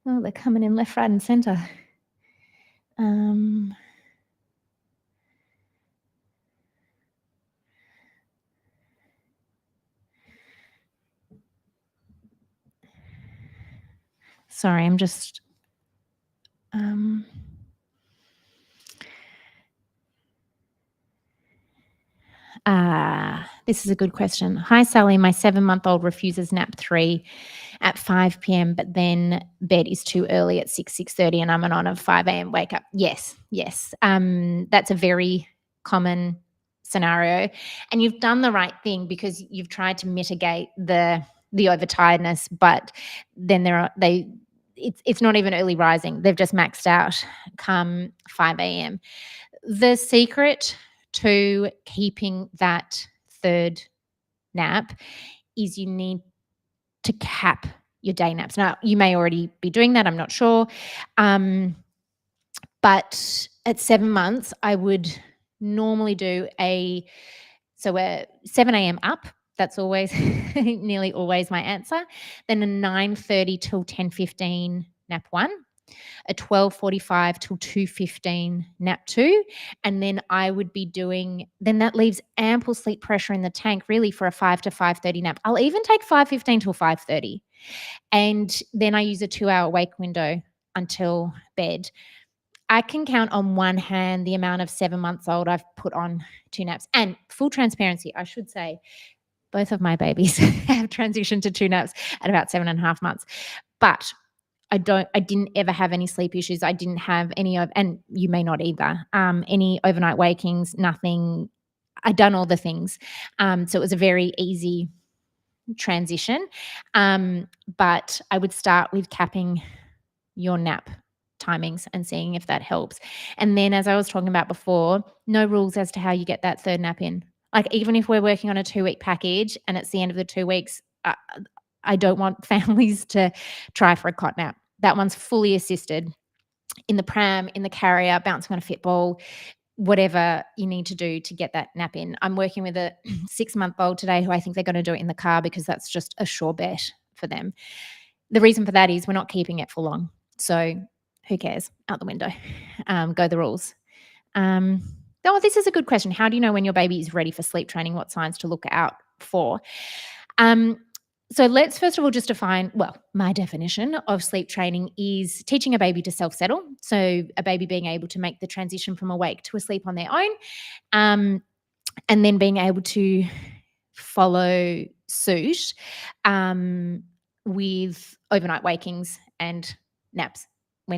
They're coming in left, right, and centre. Sorry, I'm just This is a good question. Hi, Sally. My 7-month-old refuses nap 3 at 5 p.m., but then bed is too early at 6:30, and I'm on a 5 a.m. wake up. Yes. That's a very common scenario, and you've done the right thing because you've tried to mitigate the overtiredness, but then it's not even early rising. They've just maxed out come 5 a.m. The secret to keeping that third nap is you need to cap your day naps. Now, you may already be doing that, I'm not sure. But at 7 months, I would normally do so we're 7 a.m. up. That's always nearly always my answer. Then a 9:30 till 10:15 nap 1, a 12:45 till 2:15 nap 2, and then I would be doing then that leaves ample sleep pressure in the tank really for a 5 to 5:30 nap. I'll even take 5:15 till 5:30, and then I use a 2-hour wake window until bed. I can count on one hand the amount of 7 months old I've put on 2 naps. And full transparency, I should say, both of my babies have transitioned to 2 naps at about 7.5 months. But I didn't ever have any sleep issues. I didn't have any of, and you may not either, any overnight wakings, nothing. I'd done all the things. So it was a very easy transition. But I would start with capping your nap timings and seeing if that helps. And then, as I was talking about before, no rules as to how you get that third nap in. Like, even if we're working on a 2-week package and it's the end of the 2 weeks, I don't want families to try for a cot nap. That one's fully assisted in the pram, in the carrier, bouncing on a fitball, whatever you need to do to get that nap in. I'm working with a 6-month-old today who I think they're going to do it in the car because that's just a sure bet for them. The reason for that is we're not keeping it for long. So who cares? Out the window. Go the rules. This is a good question. How do you know when your baby is ready for sleep training? What signs to look out for? So let's first of all just define, my definition of sleep training is teaching a baby to self-settle. So a baby being able to make the transition from awake to asleep on their own, and then being able to follow suit with overnight wakings and naps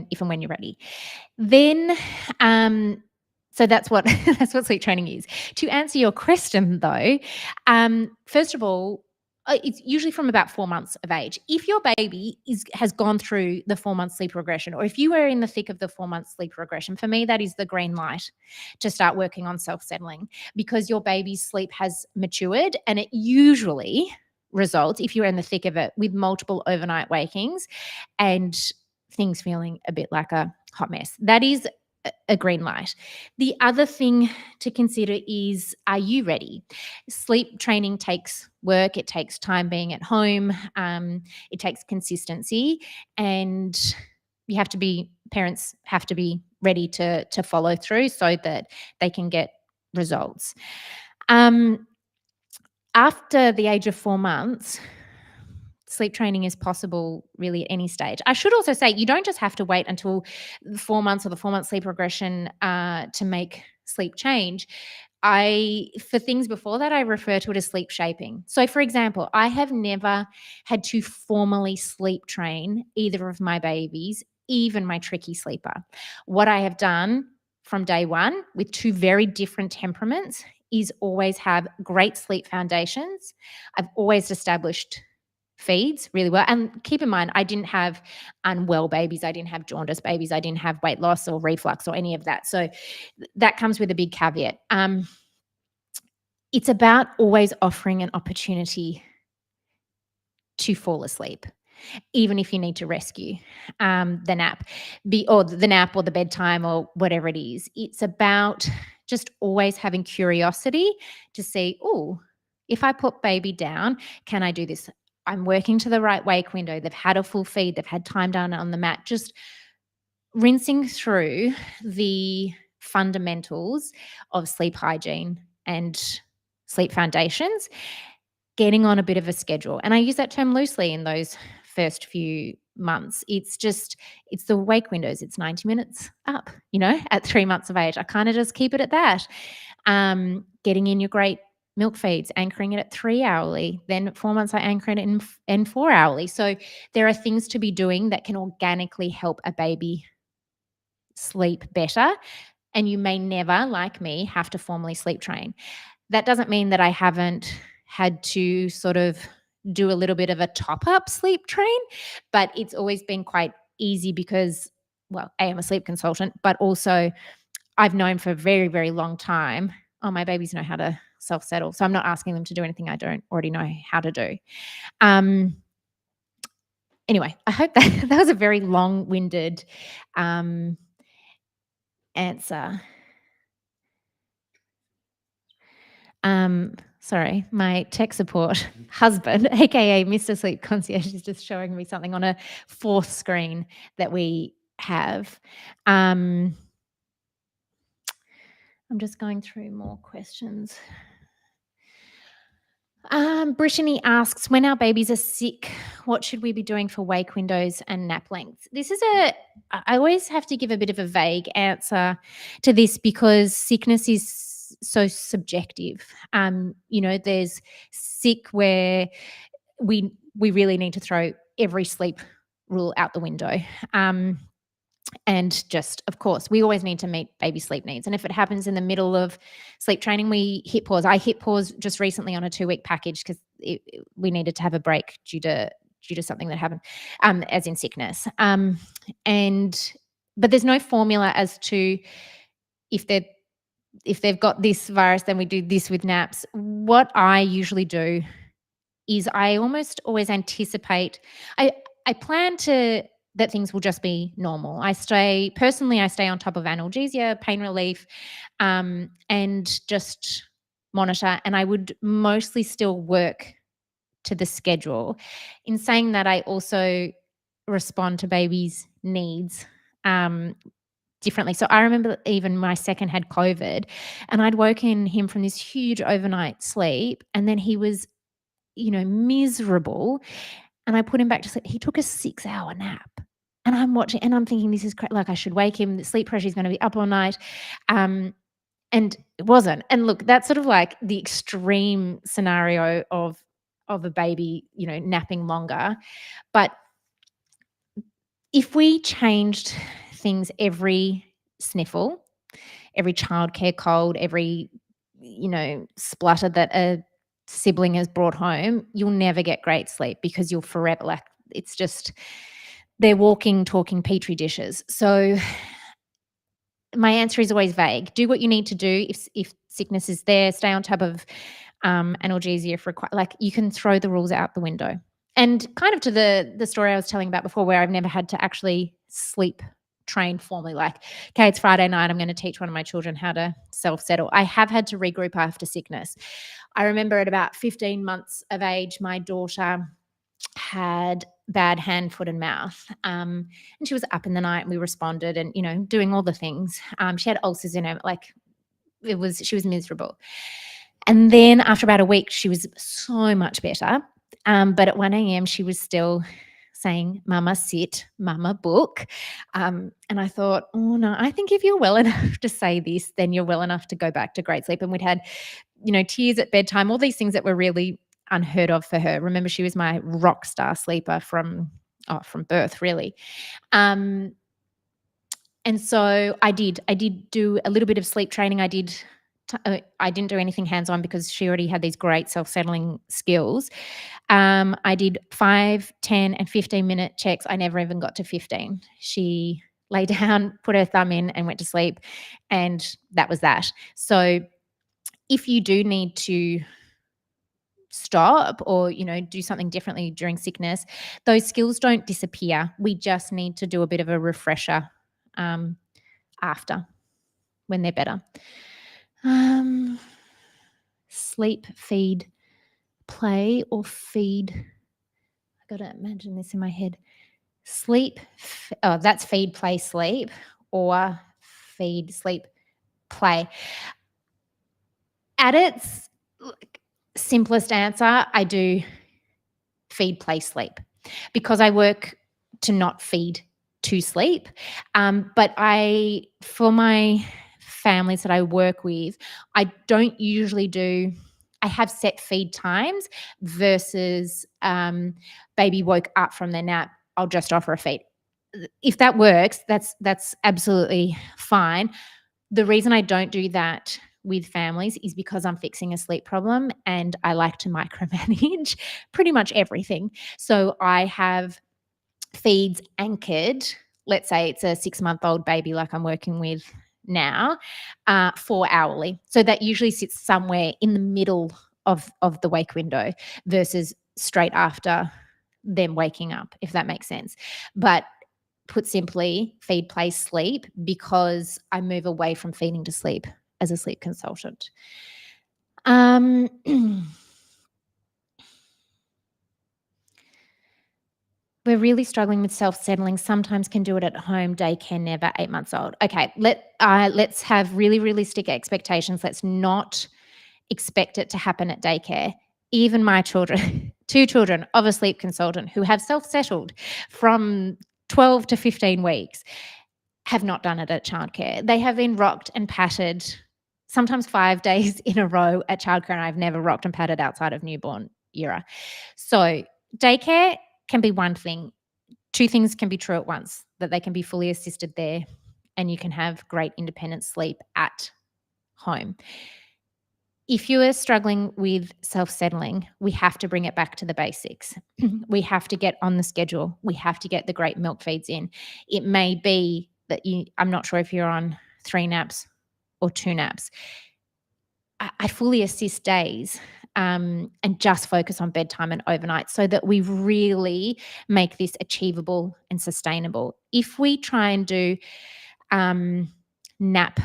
if and when you're ready. Then so that's what sleep training is. To answer your question though, first of all, it's usually from about 4 months of age. If your baby has gone through the 4-month sleep regression, or if you are in the thick of the 4-month sleep regression, for me, that is the green light to start working on self-settling, because your baby's sleep has matured, and it usually results, if you're in the thick of it, with multiple overnight wakings and things feeling a bit like a hot mess. That is a green light. The other thing to consider is, are you ready? Sleep training takes work. It takes time being at home. It takes consistency, and parents have to be ready to follow through so that they can get results. After the age of 4 months, sleep training is possible really at any stage. I should also say you don't just have to wait until 4 months or the 4-month sleep regression to make sleep change. For things before that, I refer to it as sleep shaping. So, for example, I have never had to formally sleep train either of my babies, even my tricky sleeper. What I have done from day one with 2 very different temperaments is always have great sleep foundations. I've always established feeds really well. And keep in mind, I didn't have unwell babies. I didn't have jaundice babies. I didn't have weight loss or reflux or any of that. So that comes with a big caveat. It's about always offering an opportunity to fall asleep, even if you need to rescue the nap, or the bedtime or whatever it is. It's about just always having curiosity to see, if I put baby down, can I do this? I'm working to the right wake window. They've had a full feed. They've had time down on the mat. Just rinsing through the fundamentals of sleep hygiene and sleep foundations, getting on a bit of a schedule. And I use that term loosely in those first few months. It's the wake windows. It's 90 minutes up, at 3 months of age. I kind of just keep it at that. Getting in your great milk feeds, anchoring it at 3 hourly. Then 4 months, I anchor it in 4 hourly. So there are things to be doing that can organically help a baby sleep better. And you may never, like me, have to formally sleep train. That doesn't mean that I haven't had to sort of do a little bit of a top-up sleep train, but it's always been quite easy because, well, A, I'm a sleep consultant, but also I've known for a very, very long time, oh, my babies know how to self-settle, so I'm not asking them to do anything I don't already know how to do. Anyway, I hope that that was a very long-winded answer. Sorry, my tech support husband, aka Mr. Sleep Concierge, is just showing me something on a fourth screen that we have. I'm just going through more questions. Brittany asks, when our babies are sick, what should we be doing for wake windows and nap lengths? I always have to give a bit of a vague answer to this because sickness is so subjective. There's sick where we really need to throw every sleep rule out the window. And just, of course, we always need to meet baby sleep needs. And if it happens in the middle of sleep training, we hit pause. I hit pause just recently on a 2-week package because we needed to have a break due to something that happened, as in sickness. But there's no formula as to if they've got this virus, then we do this with naps. What I usually do is I almost always anticipate. I plan that things will just be normal. I stay on top of analgesia, pain relief, and just monitor. And I would mostly still work to the schedule. In saying that, I also respond to babies' needs differently. So I remember even my second had COVID, and I'd woken him from this huge overnight sleep, and then he was, miserable. And I put him back to sleep. He took a 6-hour nap. And I'm watching and I'm thinking, this is like, I should wake him. The sleep pressure is going to be up all night. And it wasn't. And look, that's sort of like the extreme scenario of a baby, napping longer. But if we changed things every sniffle, every childcare cold, every, splutter that a sibling has brought home, you'll never get great sleep because you'll forever, it's just, they're walking, talking petri dishes. So my answer is always vague. Do what you need to do. If sickness is there, stay on top of analgesia if required. You can throw the rules out the window. And kind of to the story I was telling about before, where I've never had to actually sleep train formally, okay, it's Friday night, I'm going to teach one of my children how to self-settle. I have had to regroup after sickness. I remember at about 15 months of age, my daughter had bad hand, foot, and mouth. And she was up in the night and we responded and, doing all the things. She had ulcers in her, she was miserable. And then after about a week, she was so much better. But at 1 a.m., she was still saying, "Mama, sit, Mama, book." And I thought, oh no, I think if you're well enough to say this, then you're well enough to go back to great sleep. And we'd had, tears at bedtime, all these things that were really unheard of for her. Remember, she was my rock star sleeper from birth, really. And so I did do a little bit of sleep training. I didn't do anything hands-on because she already had these great self-settling skills. I did 5, 10, and 15-minute checks. I never even got to 15. She lay down, put her thumb in, and went to sleep, and that was that. So if you do need to stop or, do something differently during sickness, those skills don't disappear. We just need to do a bit of a refresher after, when they're better. Sleep, feed, play, or feed. I got to imagine this in my head. Sleep, that's feed, play, sleep, or feed, sleep, play. At its simplest answer, I do feed, play, sleep because I work to not feed to sleep. But for my families that I work with, I don't usually do I have set feed times versus baby woke up from their nap, I'll just offer a feed. If that works, that's absolutely fine. The reason I don't do that with families is because I'm fixing a sleep problem and I like to micromanage pretty much everything. So I have feeds anchored. Let's say it's a 6-month-old baby like I'm working with now, 4 hourly. So that usually sits somewhere in the middle of the wake window versus straight after them waking up, if that makes sense. But put simply, feed, play, sleep, because I move away from feeding to sleep as a sleep consultant. We're really struggling with self-settling. Sometimes can do it at home. Daycare never. 8 months old. Okay, let's have really realistic expectations. Let's not expect it to happen at daycare. Even my children, 2 children of a sleep consultant who have self-settled from 12 to 15 weeks, have not done it at childcare. They have been rocked and patted sometimes 5 days in a row at childcare, and I've never rocked and patted outside of newborn era. So daycare can be one thing. 2 things can be true at once, that they can be fully assisted there and you can have great independent sleep at home. If you are struggling with self-settling, we have to bring it back to the basics. We have to get on the schedule. We have to get the great milk feeds in. It may be that I'm not sure if you're on 3 naps or 2 naps. I fully assist days and just focus on bedtime and overnight so that we really make this achievable and sustainable. If we try and do nap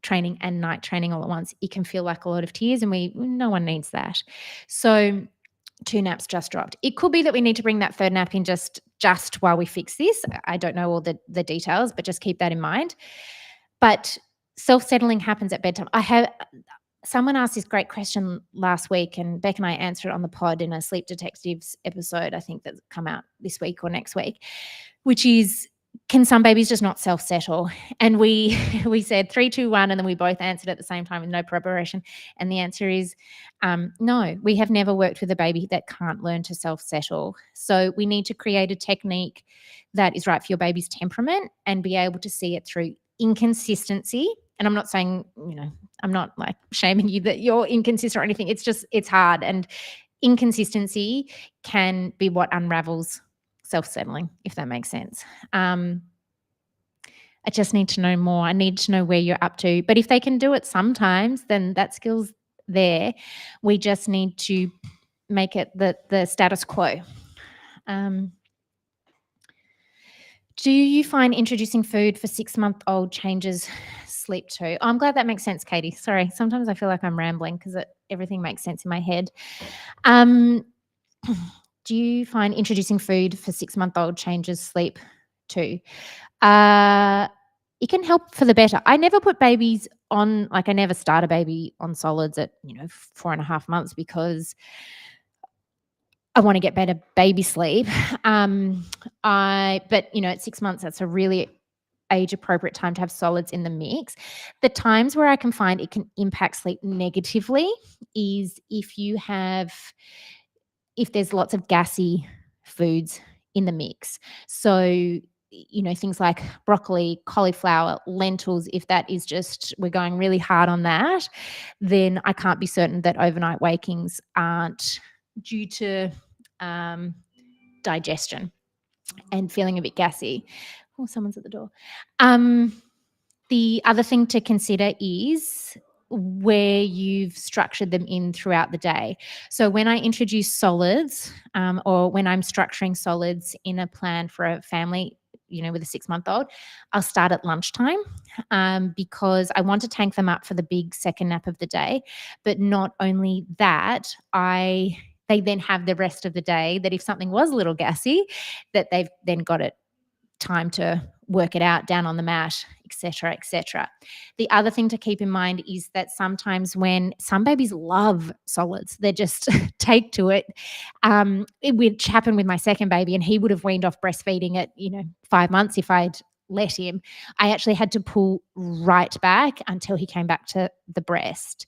training and night training all at once, it can feel like a lot of tears, and no one needs that. So 2 naps just dropped. It could be that we need to bring that 3rd nap in just while we fix this. I don't know all the details, but just keep that in mind. But self-settling happens at bedtime. Someone asked this great question last week, and Beck and I answered it on the pod in a Sleep Detectives episode, I think that's come out this week or next week, which is, can some babies just not self-settle? And we said 3, 2, 1, and then we both answered at the same time with no preparation. And the answer is no. We have never worked with a baby that can't learn to self-settle. So we need to create a technique that is right for your baby's temperament and be able to see it through inconsistency. And I'm not saying, I'm not like shaming you that you're inconsistent or anything. It's just, it's hard. And inconsistency can be what unravels self-settling, if that makes sense. I just need to know more. I need to know where you're up to. But if they can do it sometimes, then that skill's there. We just need to make it the status quo. Do you find introducing food for 6-month-old changes sleep too? Oh, I'm glad that makes sense, Katie. Sorry, sometimes I feel like I'm rambling because everything makes sense in my head. Do you find introducing food for 6-month-old changes sleep too? It can help for the better. I never put babies on, I never start a baby on solids at 4.5 months because I want to get better baby sleep. But at 6 months, that's a really age appropriate time to have solids in the mix. The times where I can find it can impact sleep negatively is if there's lots of gassy foods in the mix. So, things like broccoli, cauliflower, lentils, if that is just, we're going really hard on that, then I can't be certain that overnight wakings aren't due to digestion and feeling a bit gassy. Oh, someone's at the door. The other thing to consider is where you've structured them in throughout the day. So when I introduce solids or when I'm structuring solids in a plan for a family, with a 6-month-old, I'll start at lunchtime because I want to tank them up for the big second nap of the day. But not only that, they then have the rest of the day that if something was a little gassy, that they've then got it time to work it out down on the mat, etc., etc. The other thing to keep in mind is that sometimes when some babies love solids, they just take to it, which happened with my second baby, and he would have weaned off breastfeeding at 5 months if I'd let him. I actually had to pull right back until he came back to the breast.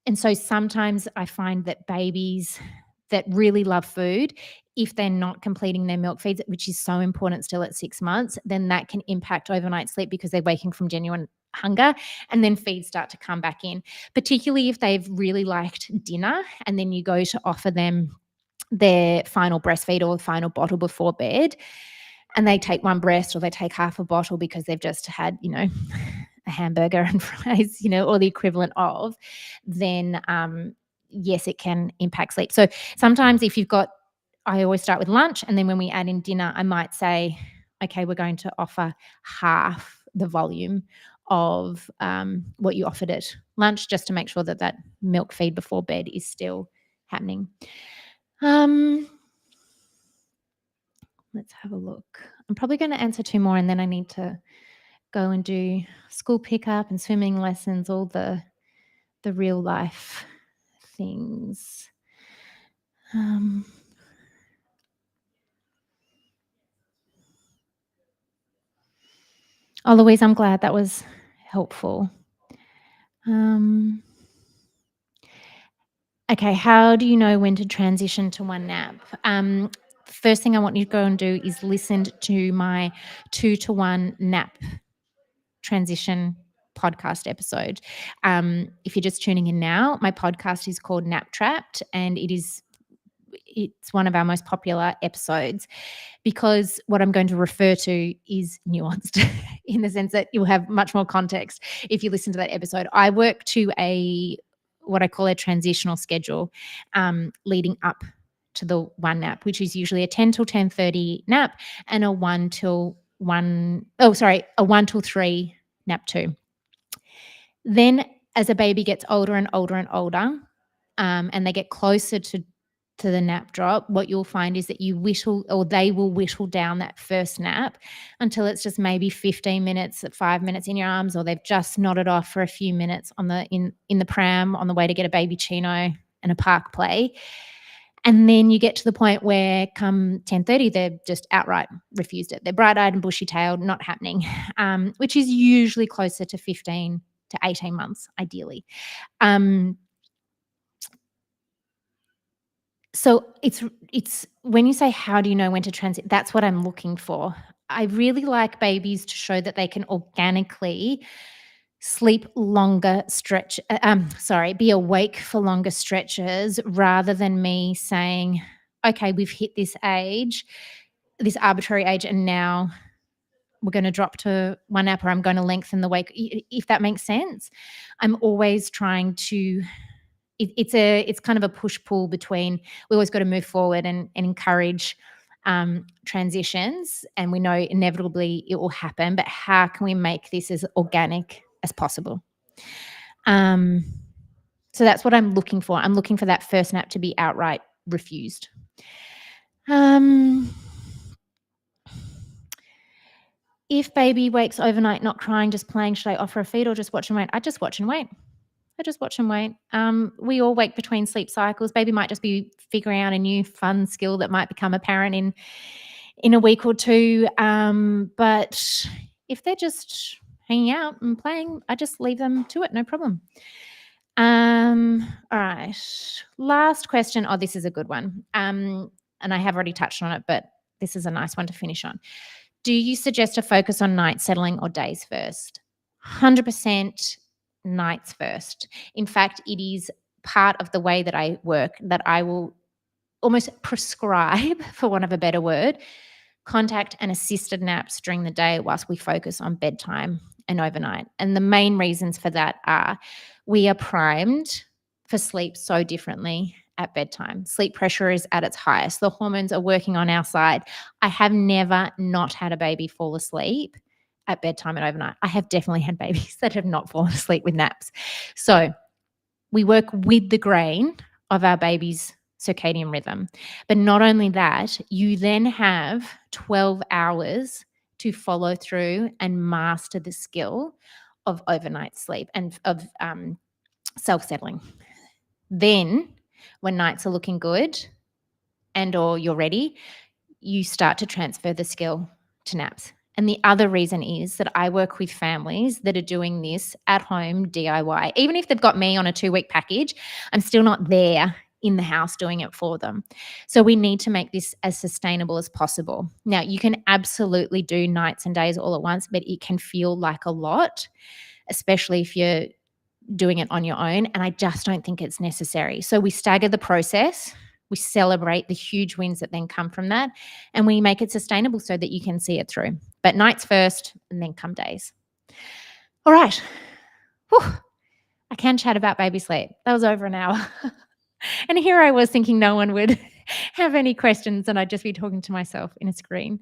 And so sometimes I find that babies that really love food, if they're not completing their milk feeds, which is so important still at 6 months, then that can impact overnight sleep because they're waking from genuine hunger, and then feeds start to come back in, particularly if they've really liked dinner and then you go to offer them their final breastfeed or final bottle before bed, and they take one breast or they take half a bottle because they've just had, a hamburger and fries, or the equivalent of, then yes, it can impact sleep. So sometimes I always start with lunch, and then when we add in dinner, I might say, okay, we're going to offer half the volume of what you offered at lunch, just to make sure that that milk feed before bed is still happening. Let's have a look. I'm probably going to answer 2 more, and then I need to go and do school pickup and swimming lessons, all the real life things. Louise, I'm glad that was helpful. Okay, how do you know when to transition to one nap? First thing I want you to go and do is listen to my 2-to-1 nap transition podcast episode. If you're just tuning in now, my podcast is called Nap Trapped, and it's one of our most popular episodes because what I'm going to refer to is nuanced in the sense that you'll have much more context if you listen to that episode. I work to what I call a transitional schedule leading up to the one nap, which is usually a 10 till 10:30 nap and a 1 till 3 nap 2. Then as a baby gets older and older and older, and they get closer to the nap drop, what you'll find is that they will whittle down that first nap until it's just maybe 15 minutes, 5 minutes in your arms, or they've just nodded off for a few minutes in the pram on the way to get a baby chino and a park play. And then you get to the point where come 10:30, they're just outright refused it. They're bright-eyed and bushy-tailed, not happening, which is usually closer to 15 to 18 months, ideally. So it's when you say, how do you know when to transit? That's what I'm looking for. I really like babies to show that they can organically sleep longer be awake for longer stretches, rather than me saying, okay, we've hit this age, this arbitrary age, and now we're going to drop to one nap, or I'm going to lengthen the wake. If that makes sense. I'm always trying to, it's kind of a push-pull between, we always got to move forward and encourage transitions, and we know inevitably it will happen, but how can we make this as organic as possible? So that's what I'm looking for. I'm looking for that first nap to be outright refused. If baby wakes overnight not crying, just playing, should I offer a feed or just watch and wait? I just watch and wait. We all wake between sleep cycles. Baby might just be figuring out a new fun skill that might become apparent in a week or two. But if they're just hanging out and playing, I just leave them to it, no problem. All right. Last question. Oh, this is a good one. And I have already touched on it, but this is a nice one to finish on. Do you suggest a focus on night settling or days first? 100% nights first. In fact, it is part of the way that I work that I will almost prescribe, for want of a better word, contact and assisted naps during the day whilst we focus on bedtime and overnight. And the main reasons for that are we are primed for sleep so differently at bedtime. Sleep pressure is at its highest. The hormones are working on our side. I have never not had a baby fall asleep at bedtime and overnight. I have definitely had babies that have not fallen asleep with naps. So we work with the grain of our baby's circadian rhythm. But not only that, you then have 12 hours to follow through and master the skill of overnight sleep and of self-settling. Then when nights are looking good and or you're ready, you start to transfer the skill to naps. And the other reason is that I work with families that are doing this at home DIY. Even if they've got me on a 2-week package, I'm still not there in the house doing it for them. So we need to make this as sustainable as possible. Now, you can absolutely do nights and days all at once, but it can feel like a lot, especially if you're doing it on your own. And I just don't think it's necessary. So we stagger the process. We celebrate the huge wins that then come from that, and we make it sustainable so that you can see it through. But nights first and then come days. All right. Whew. I can chat about baby sleep. That was over an hour. And here I was thinking no one would have any questions and I'd just be talking to myself in a screen.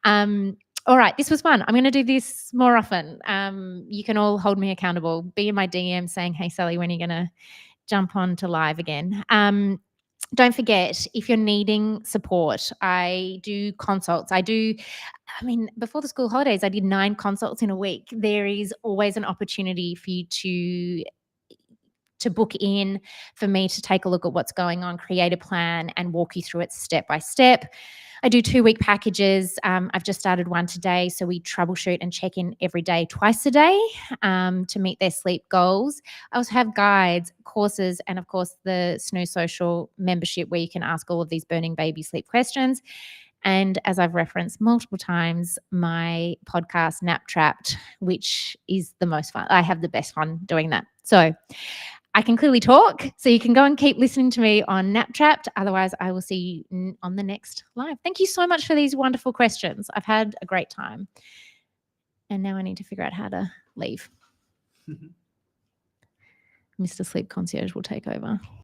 All right, this was fun. I'm going to do this more often. You can all hold me accountable. Be in my DM saying, hey, Sally, when are you going to jump on to live again? Don't forget, if you're needing support, I do consults. Before the school holidays, I did 9 consults in a week. There is always an opportunity for you to book in, for me to take a look at what's going on, create a plan and walk you through it step by step. I do 2-week packages. I've just started one today. So we troubleshoot and check in every day, twice a day, to meet their sleep goals. I also have guides, courses, and of course the Snooze Social membership where you can ask all of these burning baby sleep questions. And as I've referenced multiple times, my podcast, Nap Trapped, which is the most fun. I have the best fun doing that. So I can clearly talk, so you can go and keep listening to me on Nap Trapped. Otherwise, I will see you on the next live. Thank you so much for these wonderful questions. I've had a great time. And now I need to figure out how to leave. Mr. Sleep Concierge will take over.